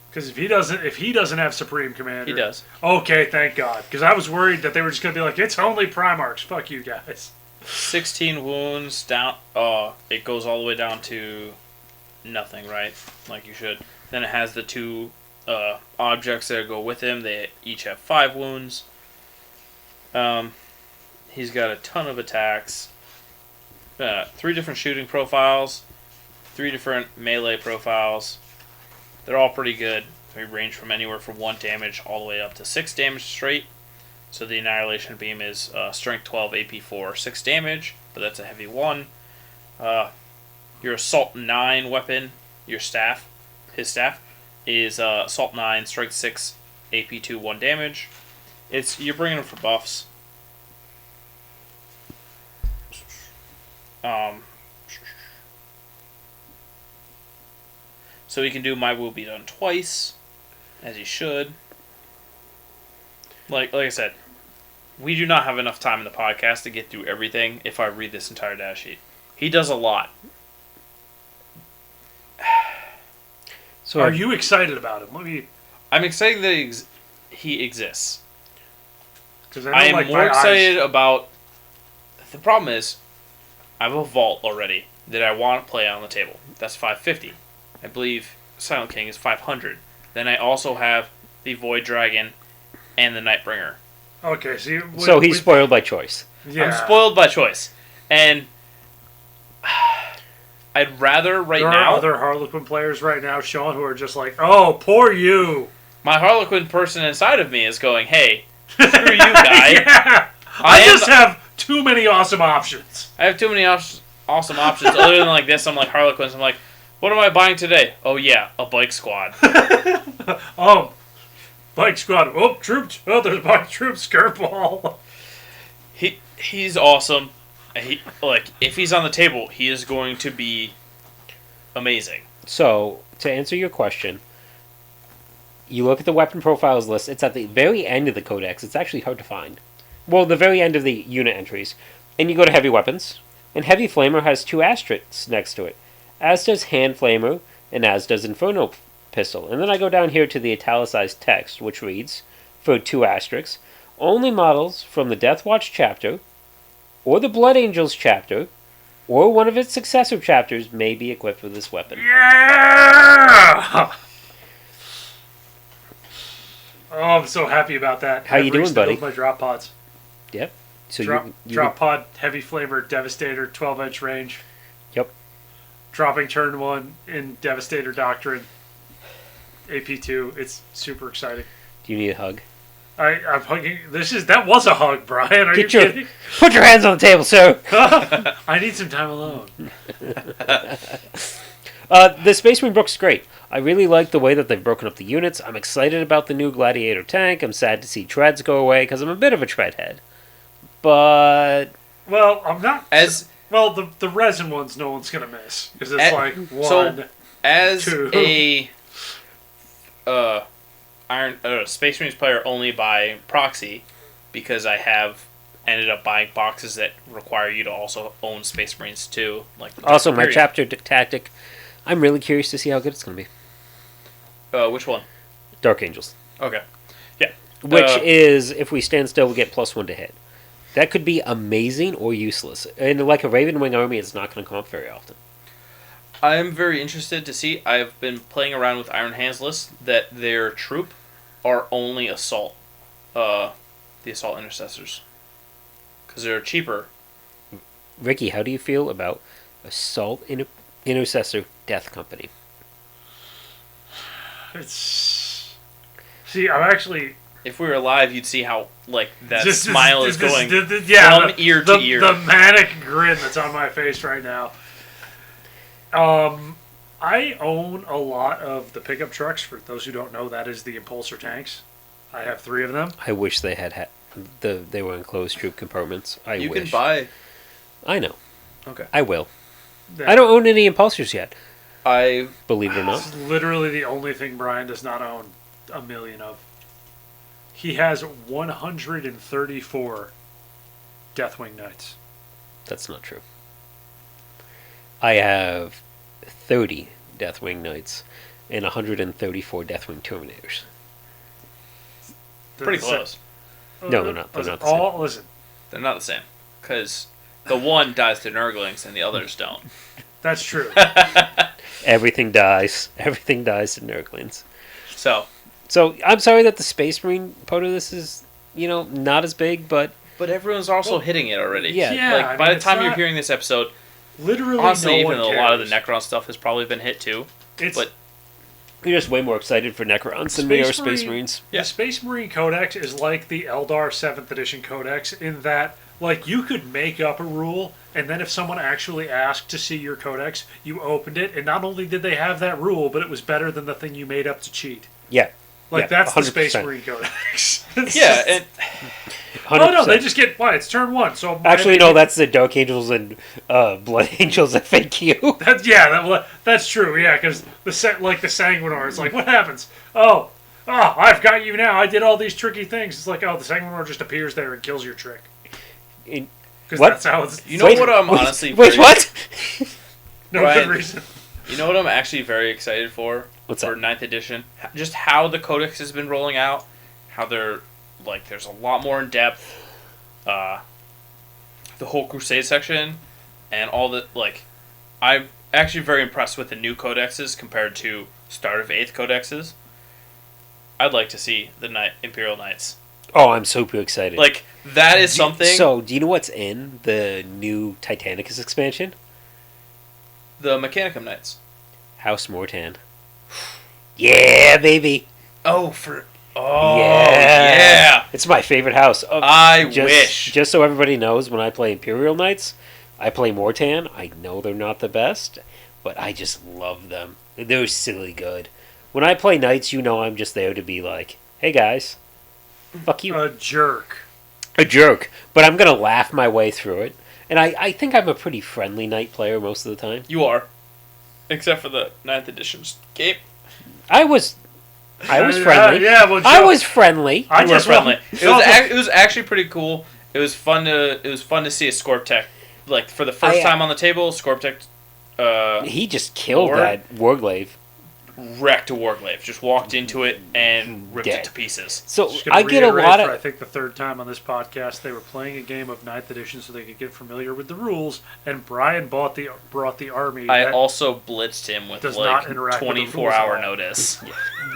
Because if he doesn't have Supreme Commander, He does. Okay, thank God. Because I was worried that they were just going to be like, it's only Primarchs. Fuck you guys. 16 wounds down. It goes all the way down to nothing, right? Like you should. Then it has the two objects that go with him. They each have 5 wounds. He's got a ton of attacks. 3 different shooting profiles. 3 different melee profiles. They're all pretty good. They range from anywhere from 1 damage all the way up to 6 damage straight. So the Annihilation Beam is Strength 12, AP 4, 6 damage, but that's a heavy 1. Your Assault 9 weapon, his staff, is Assault 9, Strength 6, AP 2, 1 damage. You're bringing them for buffs. So he can do My Will Be Done twice, as he should. Like I said, we do not have enough time in the podcast to get through everything if I read this entire dash sheet. He does a lot. So are you excited about him? I'm excited that he exists. I am more excited about... The problem is, I have a vault already that I want to play on the table. That's $550. I believe Silent King is 500. Then I also have the Void Dragon and the Nightbringer. Okay, so he's spoiled by choice. Yeah. I'm spoiled by choice. And I'd rather there now... are other Harlequin players right now, Sean, who are just like, oh, poor you. My Harlequin person inside of me is going, hey, screw you, guy. Yeah. I just have too many awesome options. I have too many awesome options. Other than like this, I'm like Harlequins. I'm like, what am I buying today? Oh, yeah, a bike squad. Bike squad. Oh, troops. Oh, there's a bike troop skirt ball. He's awesome. If he's on the table, he is going to be amazing. So, to answer your question, you look at the weapon profiles list, it's at the very end of the codex. It's actually hard to find. Well, the very end of the unit entries. And you go to heavy weapons, and heavy flamer has 2 asterisks next to it, as does hand flamer, and as does inferno pistol. And then I go down here to the italicized text, which reads, for 2 asterisks, only models from the Death Watch chapter, or the Blood Angels chapter, or one of its successor chapters may be equipped with this weapon. Yeah! Oh, I'm so happy about that. How you doing, buddy? My drop pods. Yep. So drop pod, heavy flamer, Devastator, 12-inch range. Yep. Dropping turn 1 in Devastator Doctrine. AP2. It's super exciting. Do you need a hug? I'm hugging. That was a hug, Brian. Are you kidding? Put your hands on the table, sir. I need some time alone. The Space Marine book's great. I really like the way that they've broken up the units. I'm excited about the new Gladiator tank. I'm sad to see treads go away because I'm a bit of a tread head. But I'm not. The resin ones, no one's gonna miss because it's like one. So, as 2. a Space Marines player only by proxy, because I have ended up buying boxes that require you to also own Space Marines too. Also, my chapter tactic. I'm really curious to see how good it's going to be. Which one? Dark Angels. Okay. Yeah. Which is, if we stand still, we get +1 to hit. That could be amazing or useless. And like a Raven Wing army, it's not going to come up very often. I am very interested to see. I've been playing around with Iron Hands lists that their troop are only assault. The assault intercessors. Because they're cheaper. Ricky, how do you feel about assault intercessor death company? I'm actually... If we were live, you'd see how that is going from ear to ear. The manic grin that's on my face right now. I own a lot of the pickup trucks. For those who don't know, that is the Impulsor tanks. I have 3 of them. I wish they had they were enclosed troop compartments. You can buy. I know. Okay. I will. Yeah. I don't own any Impulsors yet. I believe it or not. It's literally the only thing Brian does not own a million of. He has 134 Deathwing Knights. That's not true. I have 30 Deathwing Knights and 134 Deathwing Terminators. Pretty close. No, they're not. They're not the same. Listen. They're not the same. Because the one dies to Nurglings and the others don't. That's true. Everything dies. Everything dies to Nurglings. So I'm sorry that the Space Marine part of this is, not as big, but everyone's also hitting it already. Yeah. By the time you're hearing this episode, literally, honestly, even though a lot of the Necron stuff has probably been hit too. But we're just way more excited for Necrons than we are Space Marines. Yeah. The Space Marine Codex is like the Eldar 7th Edition Codex in that, you could make up a rule, and then if someone actually asked to see your Codex, you opened it, and not only did they have that rule, but it was better than the thing you made up to cheat. Yeah. That's 100%. the Space Marine Codex. And... 100%. Oh, no, they just get... It's turn 1, so... Actually, no, that's the Dark Angels and Blood Angels FAQ. That's true, yeah, because the Sanguinor, it's like, what happens? Oh, I've got you now. I did all these tricky things. It's like, the Sanguinor just appears there and kills your trick. Because that's how it's... what I'm honestly... Wait, what? No good reason. You know what I'm actually very excited for? What's for that? 9th edition? Just how the Codex has been rolling out. How they're... there's a lot more in depth. The whole Crusade section. And all the... actually very impressed with the new codexes compared to start of 8th codexes. I'd like to see the Imperial Knights. Oh, I'm super excited. Like, that is something... So, do you know what's in the new Titanicus expansion? The Mechanicum Knights. House Mortan. Yeah, baby! Oh, yeah! It's my favorite house. I wish. Just so everybody knows, when I play Imperial Knights, I play Mortan. I know they're not the best, but I just love them. They're silly good. When I play Knights, you know I'm just there to be like, hey guys, fuck you. A jerk. A jerk. But I'm going to laugh my way through it. And I think I'm a pretty friendly Knight player most of the time. You are. Except for the 9th edition game. I was friendly. Yeah, well, I was friendly. You were friendly. It was actually pretty cool. It was fun to see a Scorptech, like, for the first time on the table. Scorptech. He just killed that Warglaive. Wrecked a Warglaive. Just walked into it and ripped it to pieces. So I get a lot of. I think the third time on this podcast, they were playing a game of 9th edition so they could get familiar with the rules. And Brian brought the army. I also blitzed him with like 24-hour notice.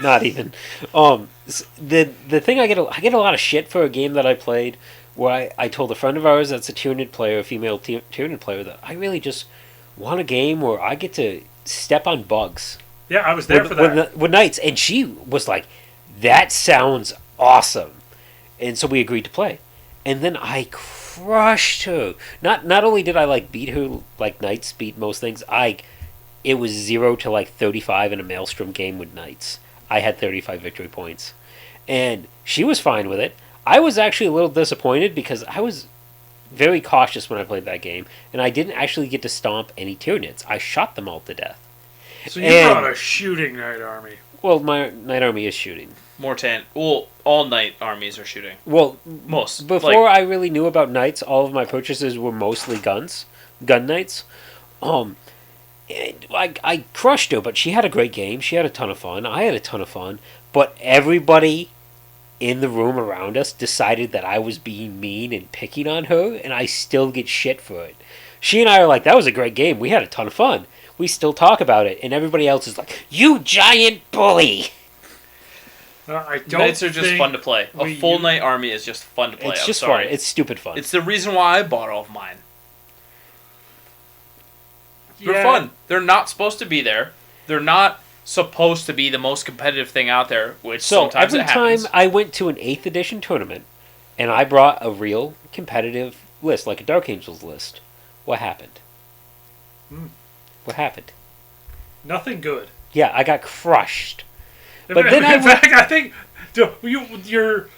Not even. The thing I get a lot of shit for a game that I played, where I told a friend of ours that's a Tyranid player, a female Tyranid player, that I really just want a game where I get to step on bugs. Yeah, I was there for that. With Knights, and she was like, that sounds awesome. And so we agreed to play. And then I crushed her. Not only did I like beat her like Knights beat most things, it was 0 to like 35 in a Maelstrom game with Knights. I had 35 victory points. And she was fine with it. I was actually a little disappointed because I was very cautious when I played that game, and I didn't actually get to stomp any Tyranids. I shot them all to death. So you brought a shooting Knight army. Well, my Knight army is shooting. Mortan. Well, all Knight armies are shooting. Well, most. Before I really knew about Knights, all of my purchases were mostly gun Knights. And I crushed her, but she had a great game. She had a ton of fun. I had a ton of fun. But everybody in the room around us decided that I was being mean and picking on her, and I still get shit for it. She and I are like, that was a great game. We had a ton of fun. We still talk about it, and everybody else is like, you giant bully! Knights are just fun to play. A full Knight army is just fun to play. It's just fun. It's stupid fun. It's the reason why I bought all of mine. They're fun. They're not supposed to be there. They're not supposed to be the most competitive thing out there, which sometimes it happens. Every time I went to an 8th edition tournament, and I brought a real competitive list, like a Dark Angels list, what happened? What happened? Nothing good. Yeah, I got crushed. But then in fact, I think you're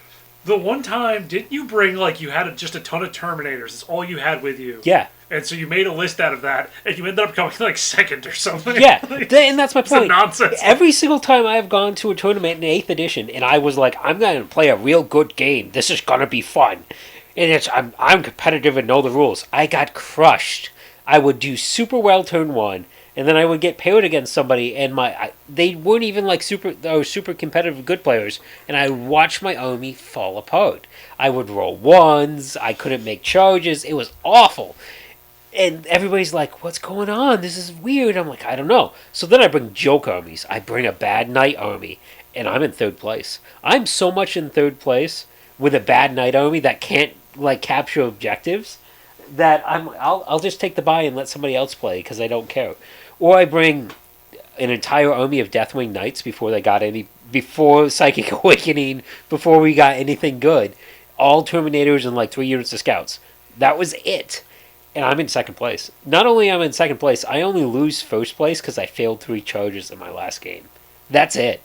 the one time didn't you bring like you had just a ton of Terminators? It's all you had with you. Yeah. And so you made a list out of that, and you ended up coming like second or something. Yeah, and that's my point. Nonsense. Every single time I have gone to a tournament in 8th edition, and I was like, I'm going to play a real good game. This is going to be fun. And I'm competitive and know the rules. I got crushed. I would do super well turn 1, and then I would get paired against somebody, and they weren't even like super competitive good players, and I would watch my army fall apart. I would roll 1s. I couldn't make charges. It was awful. And everybody's like, what's going on? This is weird. I'm like, I don't know. So then I bring joke armies. I bring a bad Knight army, and I'm in 3rd place. I'm so much in 3rd place with a bad Knight army that can't like capture objectives that I'll just take the bye and let somebody else play because I don't care. Or I bring an entire army of Deathwing Knights before Psychic Awakening, before we got anything good. All Terminators and like 3 units of Scouts. That was it. And I'm in 2nd place. Not only am I in 2nd place, I only lose 1st place because I failed 3 charges in my last game. That's it.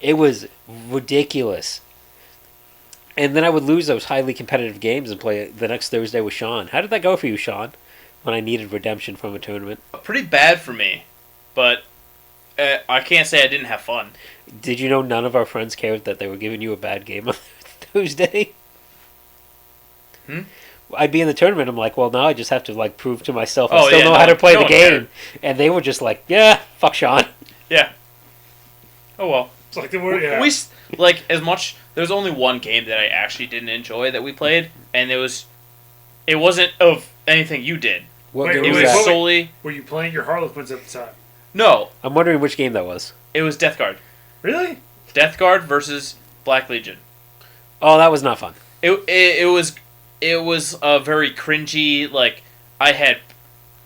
It was ridiculous. And then I would lose those highly competitive games and play the next Thursday with Sean. How did that go for you, Sean, when I needed redemption from a tournament? Pretty bad for me, but I can't say I didn't have fun. Did you know none of our friends cared that they were giving you a bad game on Thursday? I'd be in the tournament. I'm like, well, now I just have to like prove to myself I still know how to play the game. And they were just like, yeah, fuck Sean. Yeah. Oh well. It's like they were. Yeah. There's only one game that I actually didn't enjoy that we played, and it wasn't of anything you did. What Wait, game It was was that? solely Were you playing your Harlequins at the time? no. I'm wondering which game that was. It was Death Guard. Really? Death Guard versus Black Legion. Oh, that was not fun. It was a very cringy, like, I had,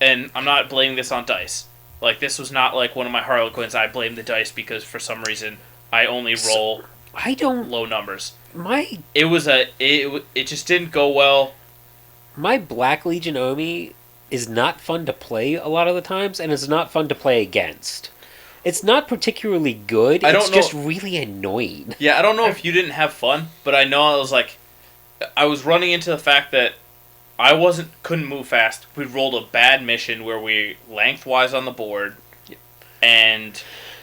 and I'm not blaming this on dice. Like, this was not like one of my Harlequins. I blame the dice because for some reason I only roll I don't. low numbers. My It just didn't go well. my Black Legion army is not fun to play a lot of the times, and it's not fun to play against. It's not particularly good. I don't It's know- just really annoying. Yeah, I don't know if you didn't have fun, but I know I was running into the fact that I couldn't move fast. We rolled a bad mission where we lengthwise on the board, and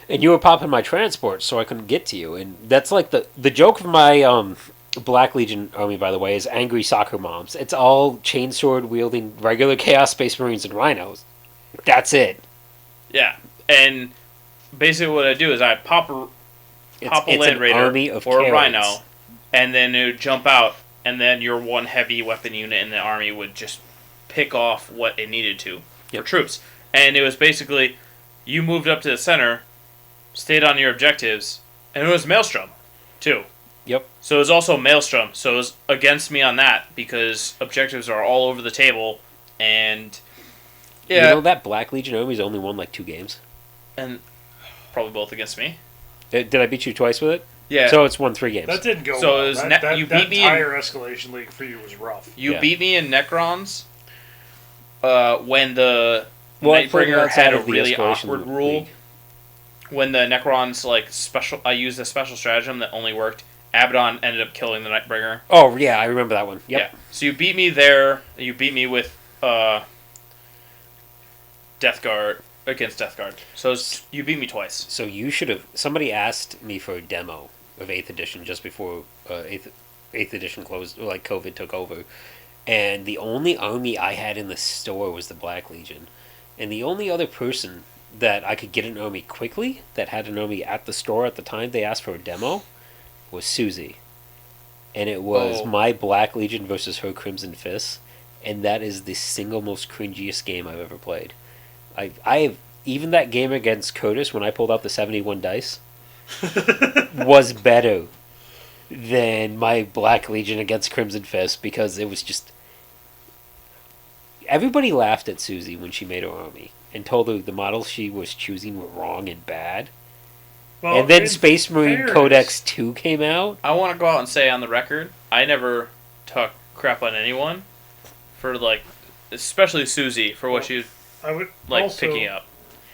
And you were popping my transport, so I couldn't get to you. And that's like the joke of my Black Legion army, by the way, is angry soccer moms. It's all chainsword wielding regular Chaos Space Marines and Rhinos. That's it. yeah, and basically what I do is I pop a It's Land an Raider army of or a Karens. Rhino, and then it would jump out, and then your one heavy weapon unit in the army would just pick off what it needed to for Yep. troops. And it was basically, you moved up to the center, stayed on your objectives, and it was Maelstrom, too. Yep. So it was also Maelstrom, so it was against me on that, because objectives are all over the table, and yeah, You know that Black Legion army's only won like 2 games. and probably both against me. Did I beat you twice with it? Yeah. So it's won 3 games. That didn't go So well. it was that you that beat me in- entire escalation league for you was rough. You Yeah. beat me in Necrons when the Well, I played Nightbringer outside had a of the really Escalation awkward rule. League. When the Necrons I used a special stratagem that only worked. Abaddon ended up killing the Nightbringer. Oh yeah, I remember that one. Yep. Yeah. So you beat me there. You beat me with Death Guard against Death Guard. So you beat me twice. So you should have. Somebody asked me for a demo of 8th edition just before 8th edition closed, or like COVID took over, and the only army I had in the store was the Black Legion, and the only other person that I could get an army quickly that had an army at the store at the time they asked for a demo was Susie, and it was my Black Legion versus her Crimson Fist, and that is the single most cringiest game I've ever played. I have even that game against Curtis when I pulled out the 71 dice was better than my Black Legion against Crimson Fist because it was just everybody laughed at Susie when she made her army and told her the models she was choosing were wrong and bad. Well, And then in Space Marine fairness- Codex 2 came out. I want to go out and say on the record, I never talk crap on anyone for especially Susie for what she was I would also, picking up.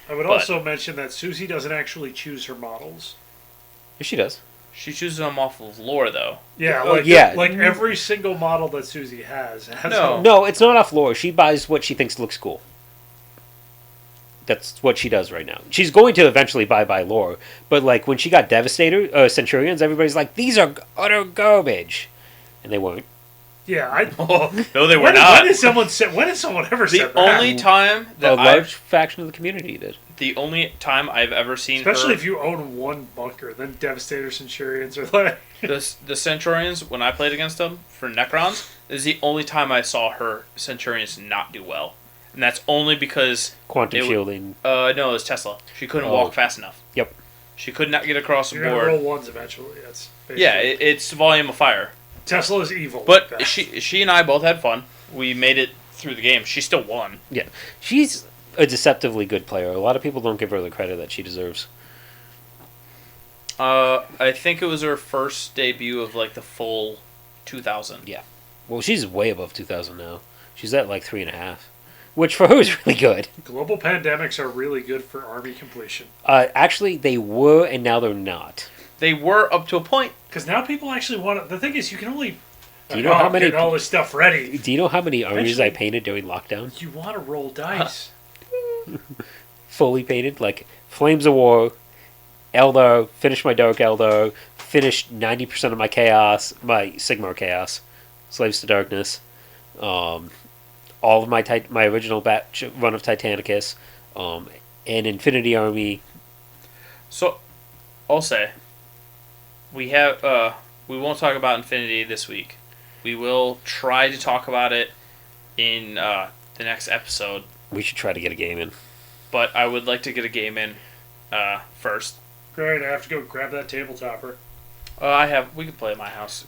I would but- also mention that Susie doesn't actually choose her models. Yes, she does. She chooses them off of lore though. Yeah, Oh, like yeah. like every single model that Susie has No. No, it's not off lore. She buys what she thinks looks cool. That's what she does right now. She's going to eventually buy lore, but like when she got Devastator Centurions, everybody's like, "These are utter garbage," and they weren't. Yeah, I. No, they were When not. has someone ever The said that? only time A that large faction of the community did. the only time I've ever seen Especially her, if you own one bunker, then Devastator Centurions are like. the Centurions, when I played against them for Necrons, is the only time I saw her Centurions not do well. And that's only because Quantum It w- shielding. no, it was Tesla. She couldn't Oh. walk fast enough. Yep. She could not get across the You're gonna roll board. ones eventually. That's basically. Yeah, it's volume of fire. Tesla is evil. But like that. she and I both had fun. We made it through the game. She still won. Yeah, she's a deceptively good player. A lot of people don't give her the credit that she deserves. I think it was her first debut of the full 2000. Yeah. Well, she's way above 2,000 now. She's at like 3.5, which for her is really good. Global pandemics are really good for army completion. Actually, they were, and now they're not. They were up to a point. Because now people actually want to. The thing is, you can only. Do you know how many- Getting all this stuff ready. Do you know how many armies Eventually- I painted during lockdown? You want to roll dice. Fully painted, like Flames of War, Eldar, finished my Dark Eldar, finished 90% of my Chaos, my Sigmar Chaos, Slaves to Darkness, all of my my original batch run of Titanicus, an Infinity Army. So, I'll say, we won't talk about Infinity this week. We will try to talk about it in the next episode. We should try to get a game in. But I would like to get a game in first. Great, I have to go grab that table topper. We can play at my house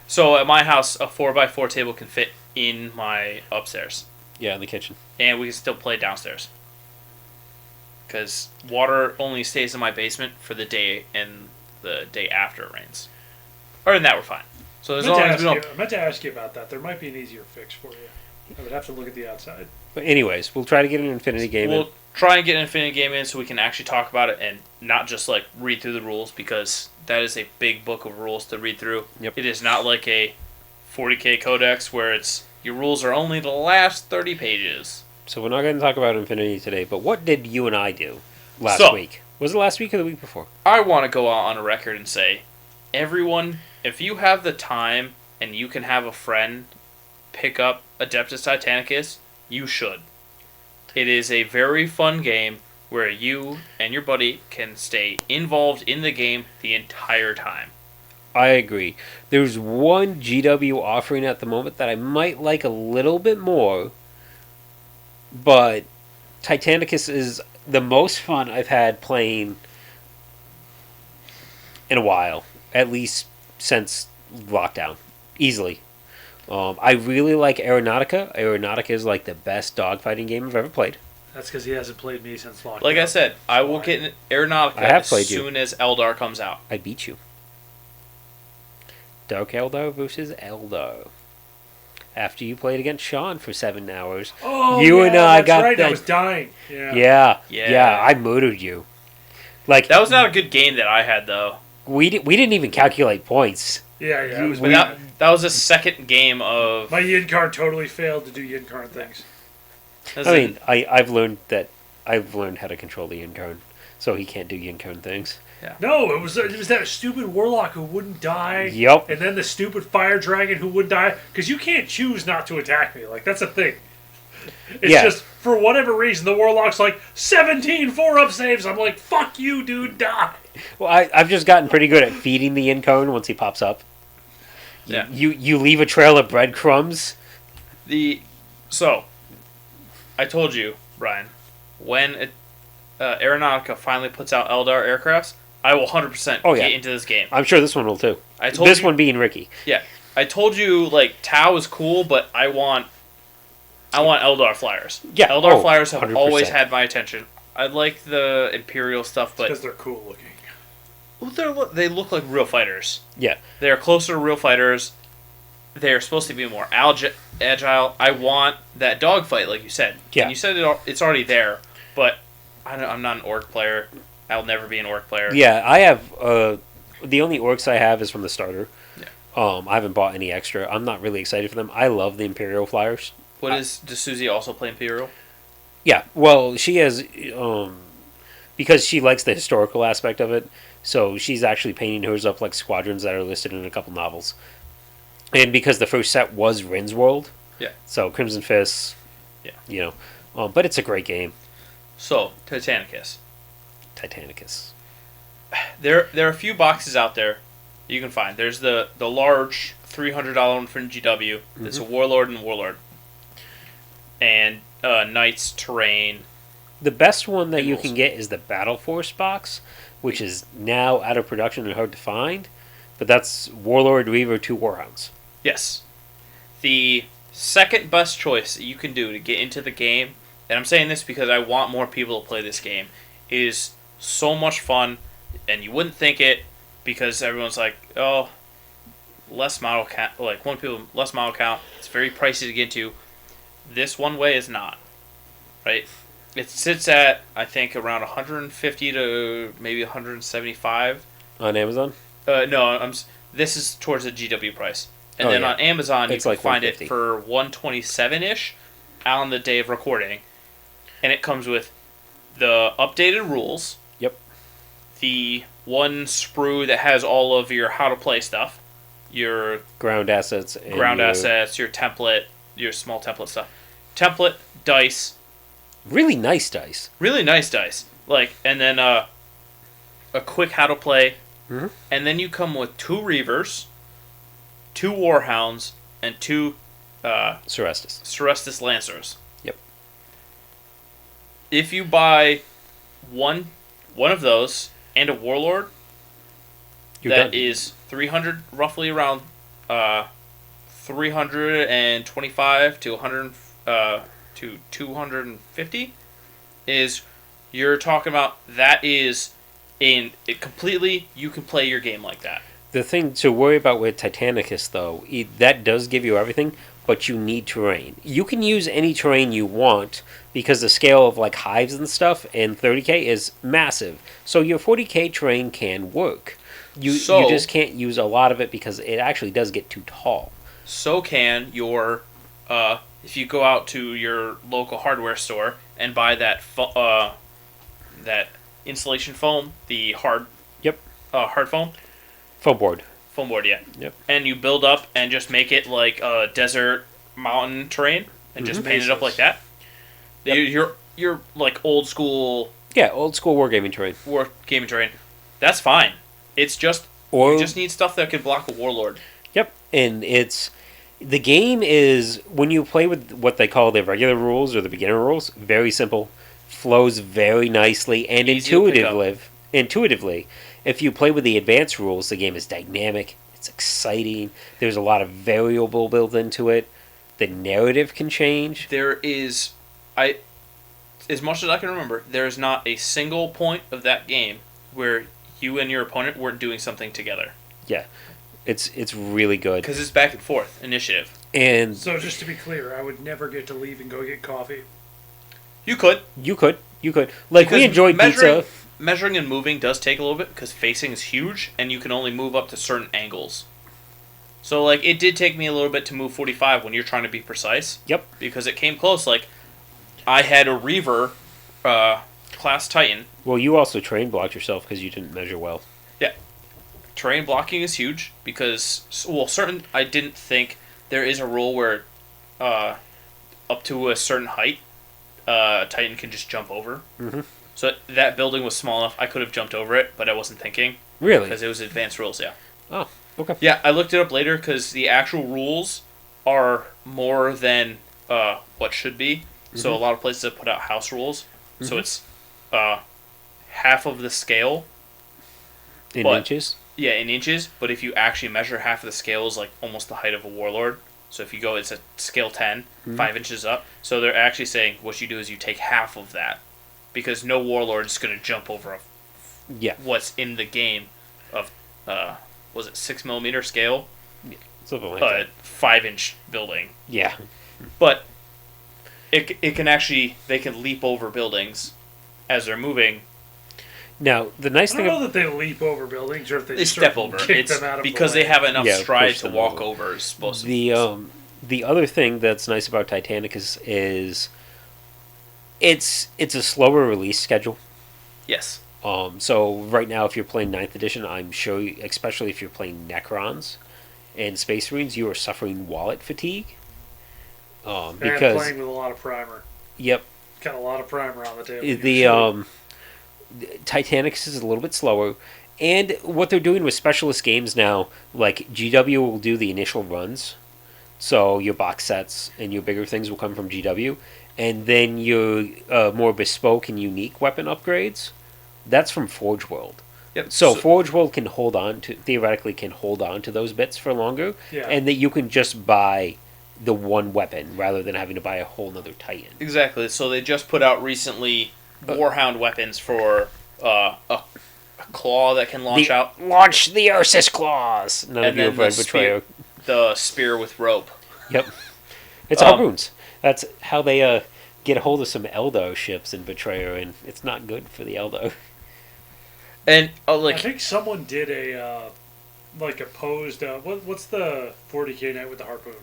so at my house a 4x4 table can fit in my upstairs. Yeah, in the kitchen. And we can still play downstairs. Because water only stays in my basement for the day and the day after it rains. Other than that, we're fine. So as long as we don't. I meant to ask you about that. There might be an easier fix for you. I would have to look at the outside. But anyways, we'll try to get an Infinity game in. We'll try and get an Infinity game in so we can actually talk about it and not just like read through the rules, because that is a big book of rules to read through. Yep. It is not like a 40K codex where it's your rules are only the last 30 pages. So we're not going to talk about Infinity today, but what did you and I do last week? Was it last week or the week before? I want to go out on a record and say, everyone, if you have the time and you can have a friend pick up Adeptus Titanicus, you should. It is a very fun game where you and your buddy can stay involved in the game the entire time. I agree. There's one GW offering at the moment that I might like a little bit more, but Titanicus is the most fun I've had playing in a while, at least since lockdown, easily. I really like Aeronautica. Aeronautica is like the best dogfighting game I've ever played. That's because he hasn't played me since lockdown. Like I said, I will get in Aeronautica as soon as Eldar comes out. I beat you. Dark Eldar versus Eldar. After you played against Sean for 7 hours, you and I got right. that. I was dying. Yeah, I murdered you. Like that was not a good game that I had though. We didn't even calculate points. Yeah. It was that was a second game of my yin card totally failed to do yin card things. I've learned how to control the yin card, so he can't do yin card things. Yeah. No, it was that stupid warlock who wouldn't die. Yep. And then the stupid fire dragon who would die, because you can't choose not to attack me. Like that's a thing. It's just for whatever reason the warlock's like 17 4-up saves. I'm like, fuck you, dude, die. Well, I've just gotten pretty good at feeding the yin cone once he pops up. Yeah. You leave a trail of breadcrumbs. So, I told you, Brian, when Aeronautica finally puts out Eldar aircrafts, I will 100% get into this game. I'm sure this one will too. One being Ricky. Yeah. I told you, like, Tau is cool, but I want Eldar flyers. Yeah. Eldar flyers have 100%. always had my attention. I like the Imperial stuff, but because they're cool looking. Well, they look like real fighters. Yeah. They're closer to real fighters. They're supposed to be more agile. I want that dogfight, like you said. Yeah. And you said it's already there, but I'm not an orc player. I'll never be an orc player. Yeah, I have... the only orcs I have is from the starter. Yeah. I haven't bought any extra. I'm not really excited for them. I love the Imperial flyers. Does Susie also play Imperial? Yeah, well, she has... because she likes the historical aspect of it, so she's actually painting hers up like squadrons that are listed in a couple novels. And because the first set was Rin's World, so Crimson Fist, but it's a great game. So, Titanicus. There are a few boxes out there you can find. There's the large $300 one from GW. It's a Warlord and Warlord. And Knights, Terrain. The best one that you can get is the Battle Force box, which is now out of production and hard to find. But that's Warlord, Reaver, 2 Warhounds. Yes. The second best choice that you can do to get into the game, and I'm saying this because I want more people to play this game, is so much fun, and you wouldn't think it because everyone's like, oh, less model count, less model count, it's very pricey to get into. This one way is not, right? It sits at, I think, around 150 to maybe 175 on Amazon. No, this is towards the GW price, and then on Amazon you can find it for 127-ish on the day of recording, and it comes with the updated rules. Yep. The one sprue that has all of your how to play stuff, your ground assets, your template, your small template stuff, template dice. Really nice dice. And then a quick how to play, and then you come with 2 Reavers, 2 Warhounds, and 2 Cerestus Lancers. Yep. If you buy one of those and a Warlord, that is 300, roughly around 325 to 100 to 250 is you're talking about. That is in it completely. You can play your game like that. The thing to worry about with Titanicus, though, that does give you everything, but you need terrain. You can use any terrain you want because the scale of like hives and stuff in 30k is massive. So your 40k terrain can work. You just can't use a lot of it because it actually does get too tall. So can your if you go out to your local hardware store and buy that that insulation foam, the hard foam. Foam board, yeah. Yep. And you build up and just make it like a desert mountain terrain and just paint it up like that. Yep. You're like old school. Yeah, old school wargaming terrain. That's fine. It's just you just need stuff that can block a warlord. Yep, and the game is when you play with what they call the regular rules or the beginner rules. Very simple, flows very nicely and intuitively. If you play with the advanced rules, the game is dynamic. It's exciting. There's a lot of variable built into it. The narrative can change. There is, as much as I can remember, there is not a single point of that game where you and your opponent weren't doing something together. Yeah, it's really good because it's back and forth initiative. And so, just to be clear, I would never get to leave and go get coffee. You could. Like because we enjoyed pizza. Measuring and moving does take a little bit because facing is huge and you can only move up to certain angles. So, like, it did take me a little bit to move 45 when you're trying to be precise. Yep. Because it came close. Like, I had a Reaver class Titan. Well, you also terrain blocked yourself because you didn't measure well. Yeah. Terrain blocking is huge because, I didn't think there is a rule where up to a certain height, Titan can just jump over. Mm-hmm. So that building was small enough, I could have jumped over it, but I wasn't thinking. Really? Because it was advanced rules, yeah. Oh, okay. Yeah, I looked it up later because the actual rules are more than what should be. Mm-hmm. So a lot of places have put out house rules. Mm-hmm. So it's half of the scale. In inches? Yeah, in inches. But if you actually measure half of the scale is like almost the height of a warlord. So if you go, it's a scale 10, 5 inches up. So they're actually saying what you do is you take half of that. Because no warlord is going to jump over what's in the game of, was it 6mm scale? Yeah, something like that. 5-inch building. Yeah. But it can actually, they can leap over buildings as they're moving. Now, the nice thing... I don't know that they leap over buildings or if they step over. It's because they have enough stride to walk over. Is supposed to be. The other thing that's nice about Titanicus is... It's a slower release schedule. Yes. So right now, if you're playing 9th edition, I'm sure, especially if you're playing Necrons and Space Marines, you are suffering wallet fatigue. Because playing with a lot of primer. Yep. Got a lot of primer on the table. The Titanicus is a little bit slower, and what they're doing with specialist games now, like GW will do the initial runs, so your box sets and your bigger things will come from GW. And then your more bespoke and unique weapon upgrades, that's from Forge World. Yep. So Forge World theoretically can hold on to those bits for longer, and that you can just buy the one weapon rather than having to buy a whole nother Titan. Exactly. So they just put out recently Warhound weapons for a claw that can launch out. Launch the Ursus claws! None of you have read Betrayer. The spear with rope. Yep. It's harpoons. That's how they get a hold of some Eldar ships in Betrayer, and it's not good for the Eldar. And I think someone did a posed. What's the 40k knight with the harpoon?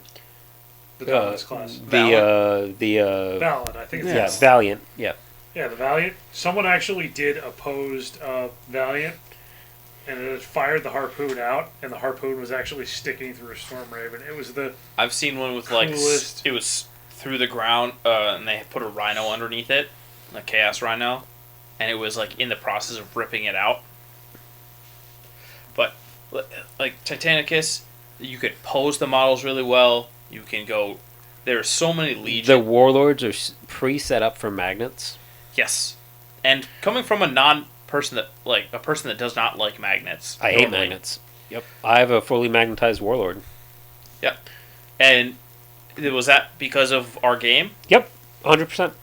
The Valiant class. Valiant. I think it's Valiant. Yeah. Yeah, the Valiant. Someone actually did a posed Valiant, and it fired the harpoon out, and the harpoon was actually sticking through a Storm Raven. It was I've seen one with coolest. It was through the ground, and they put a rhino underneath it, a Chaos Rhino, and it was in the process of ripping it out. But like Titanicus, you could pose the models really well. You can go. There are so many Legion. The warlords are pre-set up for magnets. Yes, and coming from a non-person that a person that does not like magnets. I hate magnets. Yep, I have a fully magnetized warlord. Yep, and was that because of our game? Yep, 100%.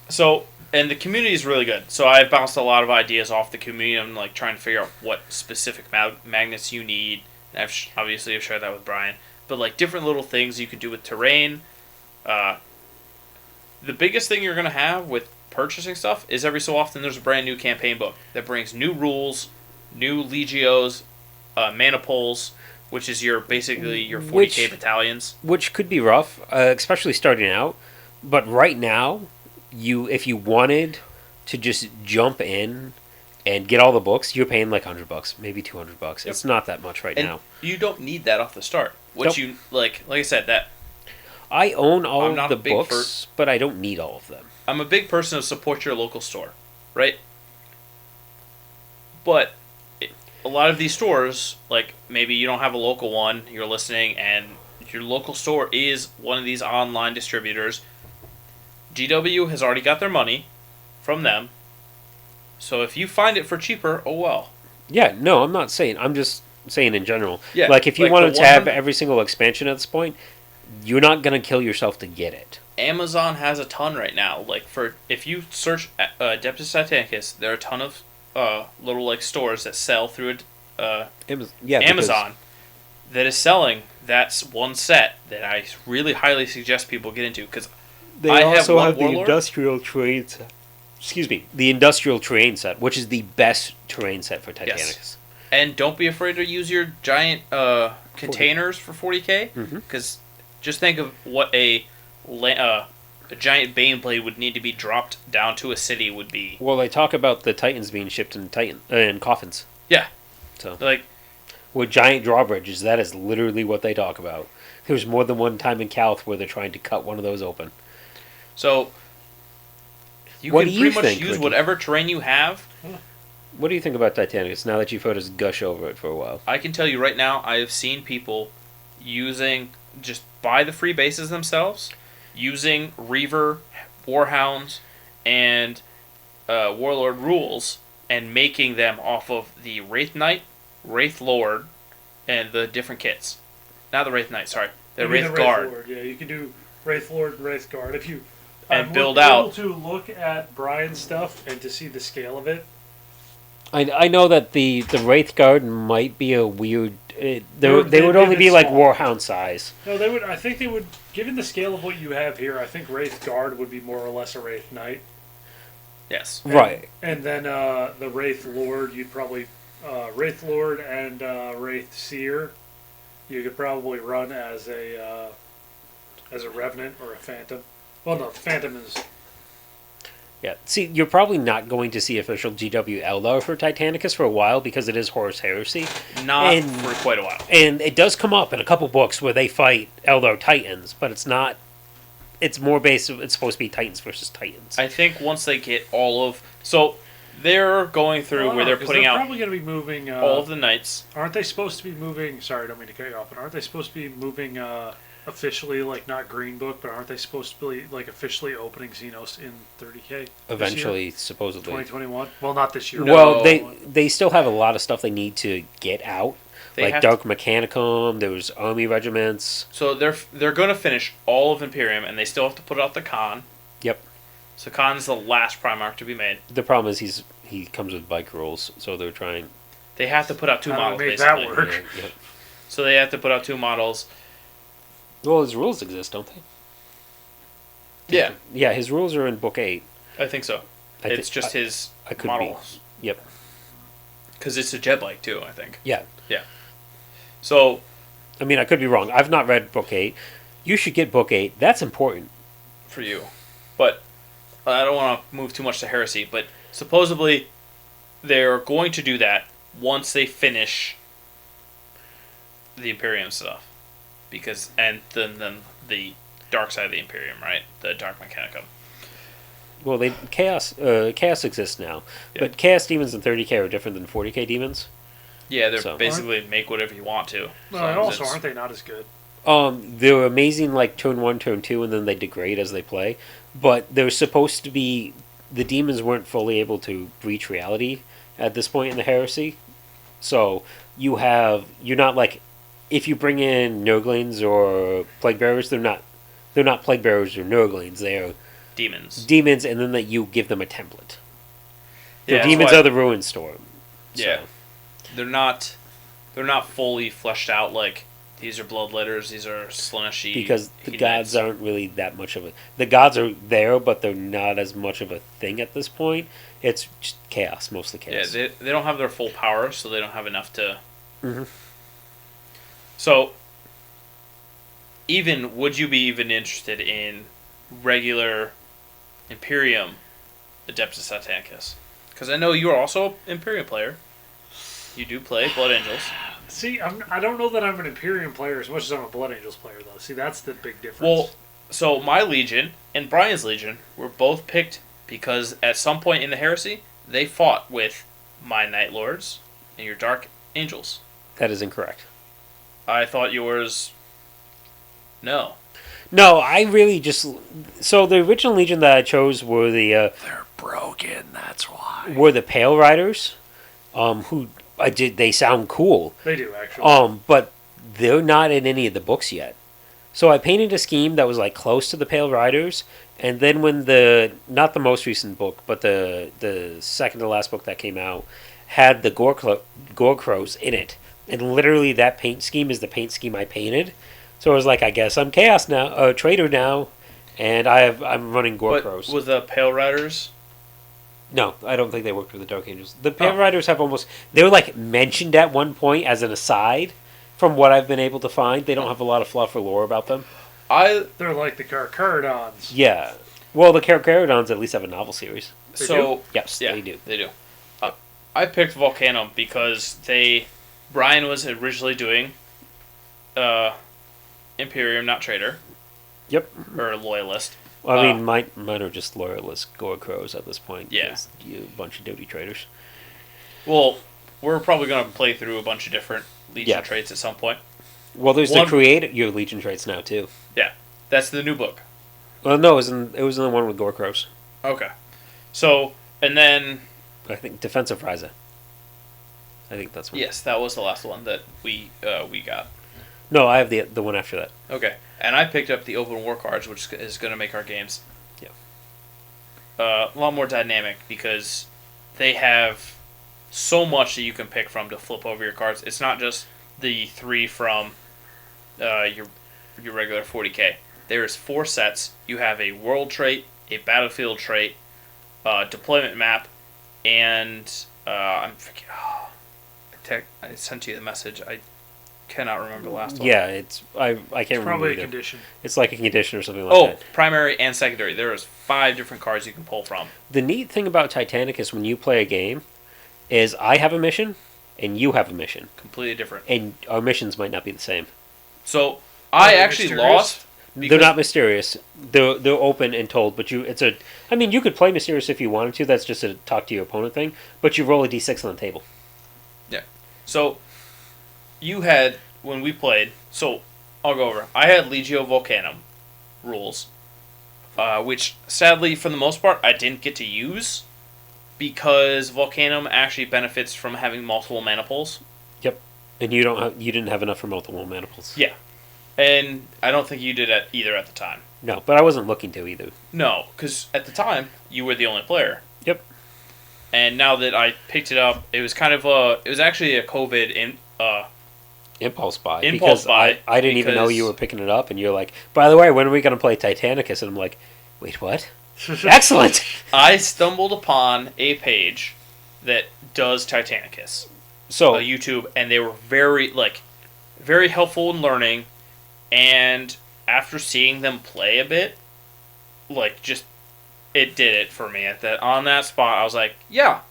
So, and the community is really good. So I've bounced a lot of ideas off the community. I'm like trying to figure out what specific magnets you need. And obviously I've shared that with Brian. But like different little things you could do with terrain. The biggest thing you're going to have with purchasing stuff is every so often there's a brand new campaign book that brings new rules, new legios, manipoles, which is basically your 40k battalions. Which could be rough, especially starting out. But right now, if you wanted to just jump in and get all the books, you're paying like $100, maybe $200. Yep. It's not that much right now. You don't need that off the start. What you like I said, that I own all of the books, but I don't need all of them. I'm a big person of support your local store, right? But a lot of these stores, like maybe you don't have a local one, you're listening, and your local store is one of these online distributors. GW has already got their money from them. So if you find it for cheaper, oh well. Yeah, no, I'm not saying. I'm just saying in general. Yeah, like if you wanted to have every single expansion at this point, you're not going to kill yourself to get it. Amazon has a ton right now. Like if you search Adeptus Titanicus, there are a ton of little like stores that sell through Amazon that is selling that's one set that I really highly suggest people get into because they also have the industrial terrain set. Excuse me, the industrial terrain set, which is the best terrain set for Titanicus. Yes. And don't be afraid to use your giant containers for 40k because just think of what a giant Baneblade would need to be dropped down to a city would be. Well, they talk about the Titans being shipped in coffins. Yeah. So like with giant drawbridges, that is literally what they talk about. There's more than one time in Calth where they're trying to cut one of those open. So you can pretty much use whatever terrain you have. What do you think about Titanicus now that you've heard us gush over it for a while? I can tell you right now, I have seen people just buy the free bases themselves, using Reaver, Warhounds, and Warlord rules, and making them off of the Wraith Knight, Wraith Lord, and the different kits. Not the Wraith Knight, sorry. The Wraith Guard. Lord. Yeah, you can do Wraith Lord and Wraith Guard. If you build out. Able to look at Brian's stuff and to see the scale of it. I know that the Wraith Guard might be a weird. They would only be like Warhound size. No, they would. I think they would. Given the scale of what you have here, I think Wraith Guard would be more or less a Wraith Knight. Yes. Right. And then the Wraith Lord, you'd probably Wraith Lord and Wraith Seer. You could probably run as a Revenant or a Phantom. Well, no, Phantom is. Yeah, see, you're probably not going to see official GW Eldar for Titanicus for a while because it is Horus Heresy. Not for quite a while. And it does come up in a couple books where they fight Eldar Titans, but it's not. It's more based. It's supposed to be Titans versus Titans. I think once they get all of. So they're going through where they're putting out. They're probably going to be moving. All of the knights. Aren't they supposed to be moving. Sorry, I don't mean to cut you off, but aren't they supposed to be moving. Officially, like not Green Book, but aren't they supposed to be like officially opening Xenos in 30k? Eventually, supposedly 2021. Well, not this year. Well, they still have a lot of stuff they need to get out, like Dark Mechanicum. There's army regiments. So they're going to finish all of Imperium, and they still have to put out the Khan. Yep. So Khan is the last Primarch to be made. The problem is he comes with bike rolls, so they're trying. They have to put out two models. Make basically. that work. Yeah, yep. So they have to put out two models. Well, his rules exist, don't they? Yeah. Yeah, his rules are in Book 8. I think so. It's just his models. Yep. Because it's a jet bike, too, I think. Yeah. Yeah. So... I mean, I could be wrong. I've not read Book 8. You should get Book 8. That's important. For you. But I don't want to move too much to heresy, but supposedly they're going to do that once they finish the Imperium stuff. Because and then the dark side of the Imperium, right? The Dark Mechanicum. Well, Chaos exists now, but Chaos demons in 30k are different than 40k demons. Yeah, they're basically make whatever you want to. No, and also aren't they not as good? They're amazing like turn 1, turn 2, and then they degrade as they play. But they're supposed to be. The demons weren't fully able to breach reality at this point in the heresy. So you're not like. If you bring in Nurglings or Plague Bearers, they're not Plague Bearers or Nurglings. They're demons. Demons, and then that you give them a template. The Yeah, demons are the Ruin Storm. Yeah. So. They're not fully fleshed out like these are bloodletters, these are Slaaneshi. Because the gods aren't really that much of a... The gods are there, but they're not as much of a thing at this point. It's just chaos, mostly chaos. Yeah, they don't have their full power, so they don't have enough to... Mm-hmm. So, would you be even interested in regular Imperium Adeptus Satanicus? Because I know you are also an Imperium player. You do play Blood Angels. See, I don't know that I'm an Imperium player as much as I'm a Blood Angels player, though. See, that's the big difference. Well, so my Legion and Brian's Legion were both picked because at some point in the Heresy, they fought with my Night Lords and your Dark Angels. That is incorrect. I thought yours... No. No, I really just... So the original Legion that I chose were the... They're broken, that's why. Were the Pale Riders, who... They sound cool. They do, actually. But they're not in any of the books yet. So I painted a scheme that was like close to the Pale Riders, and then when not the most recent book, but the second to last book that came out had the Gore Crows in it, and literally that paint scheme is the paint scheme I painted. So I was like, I guess I'm Chaos now, Traitor now, and I'm running Gore Crows. With the Pale Riders. No, I don't think they worked with the Dark Angels. The Pale Riders have they were like mentioned at one point as an aside. From what I've been able to find, they don't have a lot of fluff or lore about them. They're like the Carcharodons. Yeah. Well, the Carcharodons at least have a novel series. Yes, yeah, they do. They do. I picked Volcanum because Brian was originally doing Imperium, not Traitor. Yep. Or Loyalist. Well, I mean, mine are just Loyalist Gore Crows at this point. Yeah. You bunch of doty traitors. Well, we're probably going to play through a bunch of different Legion traits at some point. Well, there's the create your Legion traits now, too. Yeah. That's the new book. Well, no, it was in the one with Gore Crows. Okay. So, and then... I think Defensive Ryza. I think that's one. Yes, that was the last one that we got. No, I have the one after that. Okay. And I picked up the Open War cards, which is going to make our games a lot more dynamic because they have so much that you can pick from to flip over your cards. It's not just the 3 from your regular 40k. There's 4 sets. You have a world trait, a battlefield trait, deployment map, and I sent you the message. I cannot remember the last one. Yeah, I can't remember. It's probably either. A condition. It's like a condition or something like that. Primary and secondary. There's 5 different cards you can pull from. The neat thing about Titanicus when you play a game is I have a mission and you have a mission. Completely different. And our missions might not be the same. So I actually lost. They're not mysterious. They're open and told, but you could play mysterious if you wanted to. That's just a talk to your opponent thing. But you roll a d6 on the table. Yeah. So you had when we played. So I'll go over. I had Legio Volcanum rules, which sadly for the most part I didn't get to use because Volcanum actually benefits from having multiple mana pools. Yep. And you didn't have enough for multiple mana pools. Yeah. And I don't think you did either at the time. No, but I wasn't looking to either. No, because at the time, you were the only player. Yep. And now that I picked it up, it was kind of it was actually a COVID impulse buy. Impulse buy. I didn't even know you were picking it up, and you're like, by the way, when are we going to play Titanicus? And I'm like, wait, what? Excellent! I stumbled upon a page that does Titanicus. So YouTube, and they were very helpful in learning. And after seeing them play a bit, it did it for me. On that spot, I was like, yeah,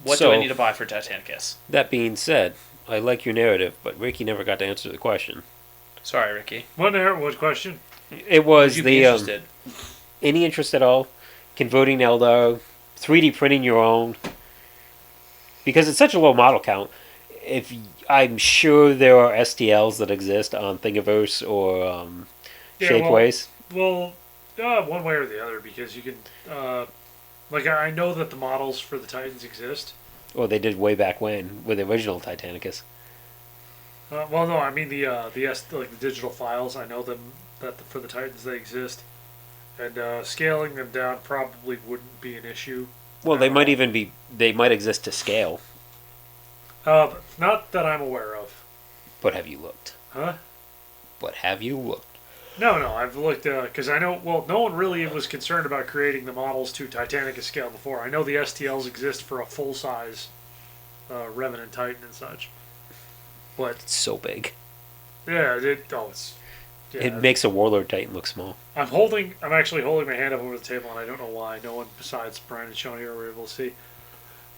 what do I need to buy for Titanicus? That being said, I like your narrative, but Ricky never got to answer the question. Sorry, Ricky. What question? It was Would you be interested? Any interest at all? Converting Eldar, 3D printing your own. Because it's such a low model count. If I'm sure there are STLs that exist on Thingiverse or Shapeways. Well, one way or the other, because you can. Like, I know that the models for the Titans exist. Or they did way back when with the original Titanicus. Well, no, I mean the digital files. I know them for the Titans they exist, and scaling them down probably wouldn't be an issue. Well, they might even be. They might exist to scale. But not that I'm aware of. But have you looked? Huh? But have you looked? No, I've looked because I know. Well, no one really was concerned about creating the models to Titanicus scale before. I know the STLs exist for a full size Revenant Titan and such. But It's so big. yeah, it's. Yeah, It makes a Warlord Titan look small. I'm actually holding my hand up over the table, and I don't know why. No one besides Brian and Sean here were able to see.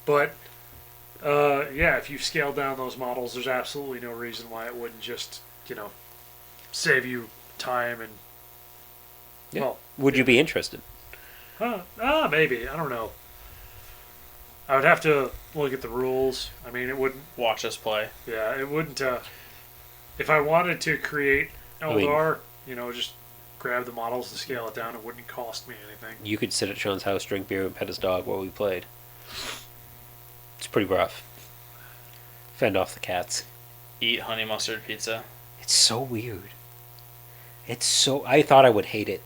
But yeah, if you scale down those models, there's absolutely no reason why it wouldn't just save you time and. Yeah. Well, Would you be interested? maybe. I don't know. I would have to look at the rules. I mean, it wouldn't. Watch us play. Yeah, it wouldn't. If I wanted to create Eldar, just grab the models and scale it down, it wouldn't cost me anything. You could sit at Sean's house, drink beer, and pet his dog while we played. It's pretty rough. Fend off the cats. Eat honey mustard pizza. It's so weird. I thought I would hate it.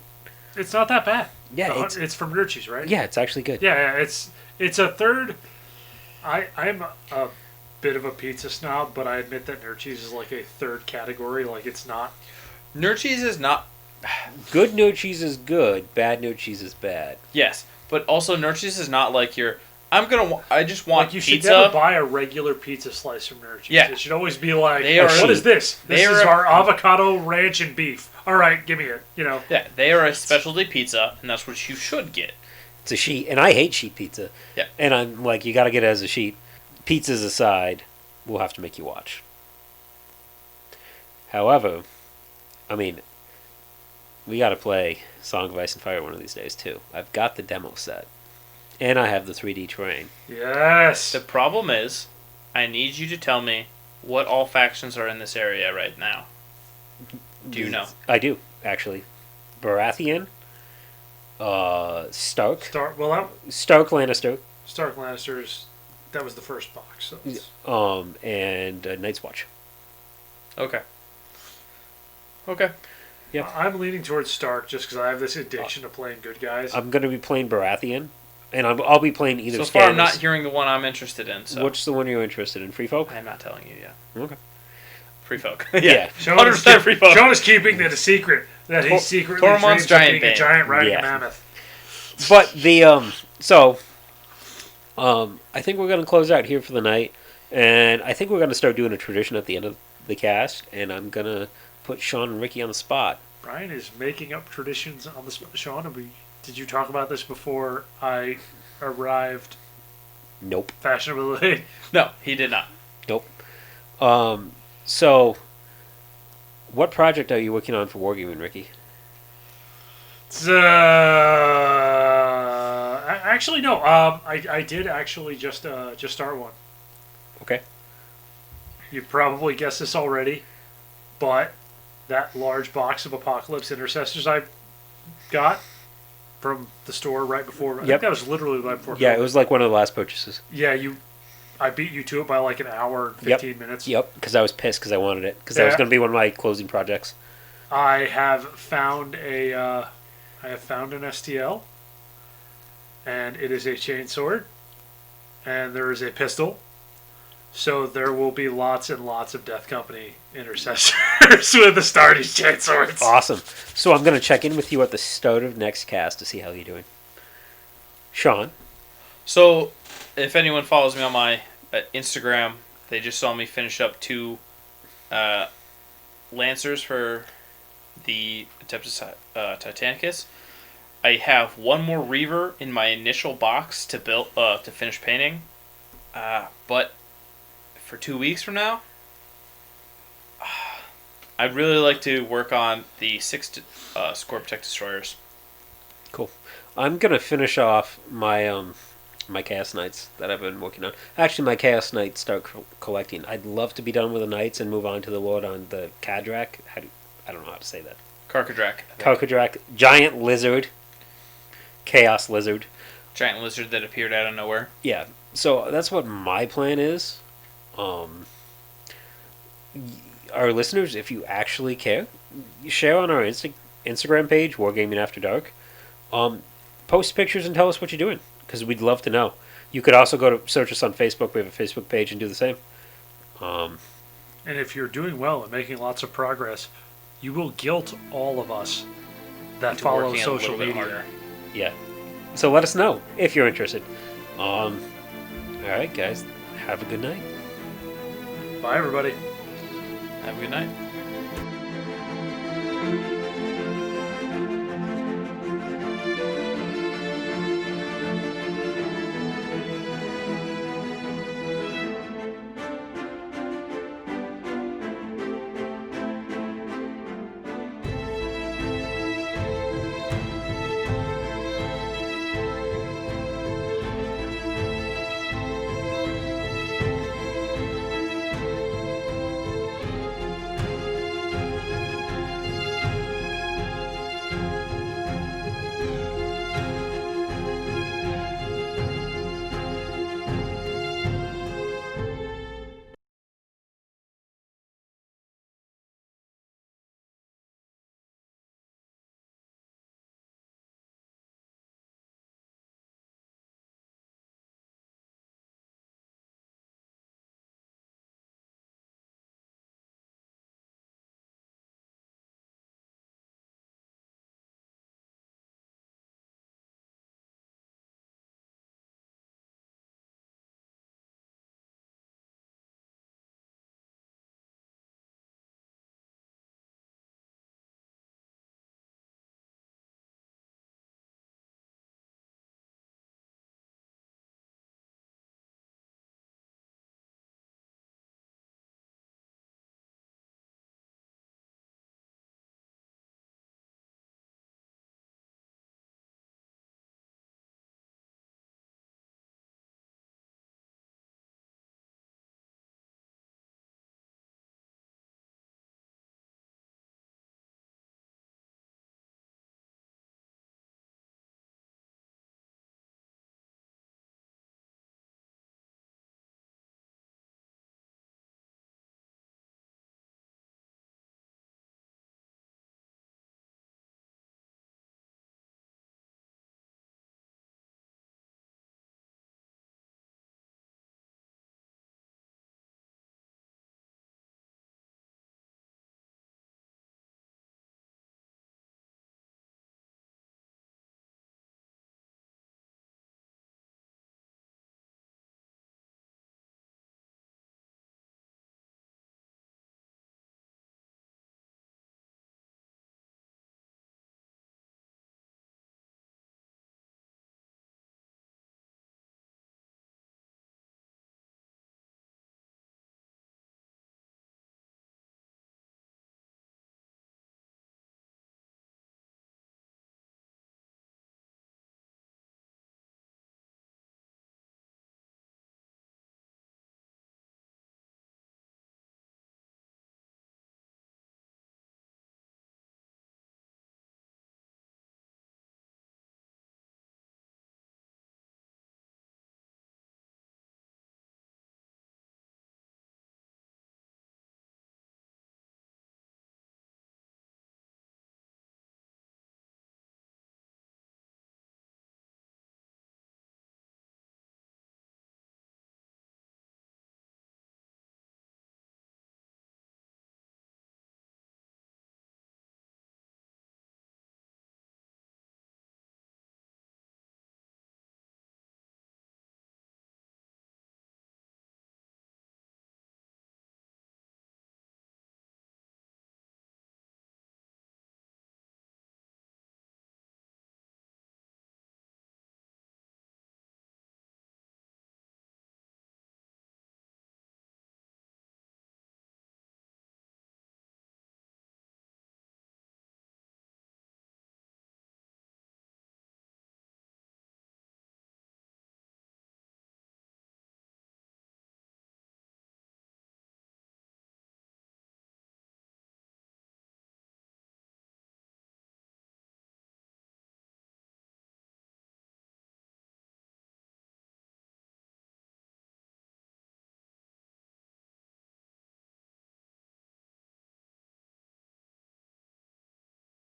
It's not that bad. Yeah, it's from Nurchies, right? Yeah, it's actually good. Yeah, it's a third. I'm a bit of a pizza snob, but I admit that Nurchies is like a third category. Like, it's not. Nurchies is not. Good no cheese is good. Bad no cheese is bad. Yes, but also Nurchies is not like your. I just want like you pizza. should never buy a regular pizza slice from Nurchies. Yeah. It should always be like, What is this? This is our avocado ranch and beef. All right, give me it. Yeah, they are a specialty pizza, and that's what you should get. It's a sheet, and I hate sheet pizza. Yeah. And I'm like, you got to get it as a sheet. Pizzas aside, we'll have to make you watch. However, I mean, we got to play Song of Ice and Fire one of these days too. I've got the demo set, and I have the 3D terrain. Yes. The problem is, I need you to tell me what all factions are in this area right now. Do you know? I do, actually. Baratheon, Stark. Stark Lannister. Stark Lannisters. That was the first box. So and Night's Watch. Okay. Yeah. I'm leaning towards Stark just because I have this addiction to playing good guys. I'm going to be playing Baratheon, and I'll be playing either. So far, I'm not hearing the one I'm interested in. So. Which the one you're interested in? Free Folk? I'm not telling you yet. Okay. Free Folk. Yeah. 100% Free Folk. Sean is keeping it a secret that he secretly Tormund's dreams of being a giant riding a mammoth. But the I think we're going to close out here for the night, and I think we're going to start doing a tradition at the end of the cast, and I'm going to put Sean and Ricky on the spot. Brian is making up traditions on the spot. Sean, did you talk about this before I arrived? Nope. Fashionably? No, he did not. Nope. So, what project are you working on for Wargaming, Ricky? Actually, no. I did actually just start one. Okay. You probably guessed this already, but that large box of Apocalypse Intercessors I got from the store right before. I think that was literally right before. Yeah, COVID. it was like one of the last purchases. Yeah, I beat you to it by like an hour and 15 minutes. Yep, because I was pissed because I wanted it. Because that was going to be one of my closing projects. I have found an STL, and it is a chainsword, and there is a pistol. So there will be lots and lots of Death Company Intercessors with the Astartes chainswords. Awesome. So I'm going to check in with you at the start of next cast to see how you're doing. Sean? So, if anyone follows me on my Instagram, they just saw me finish up 2 Lancers for the Tempest Titanicus. I have 1 more Reaver in my initial box to build to finish painting, but for 2 weeks from now, I'd really like to work on the 6 Scorptech Destroyers. Cool. I'm going to finish off my my Chaos Knights that I've been working on. Actually, my Chaos Knights start collecting. I'd love to be done with the Knights and move on to the Lord on the Kadrak. I don't know how to say that. Karkadrak. Karkadrak, giant lizard, chaos lizard. Giant lizard that appeared out of nowhere. Yeah, so that's what my plan is. Our listeners, if you actually care, share on our Instagram page, Wargaming After Dark. Post pictures and tell us what you're doing, because we'd love to know. You could also go to search us on Facebook. We have a Facebook page and do the same. And if you're doing well and making lots of progress, you will guilt all of us that follow social media. Yeah. So let us know if you're interested. All right, guys. Have a good night. Bye, everybody. Have a good night.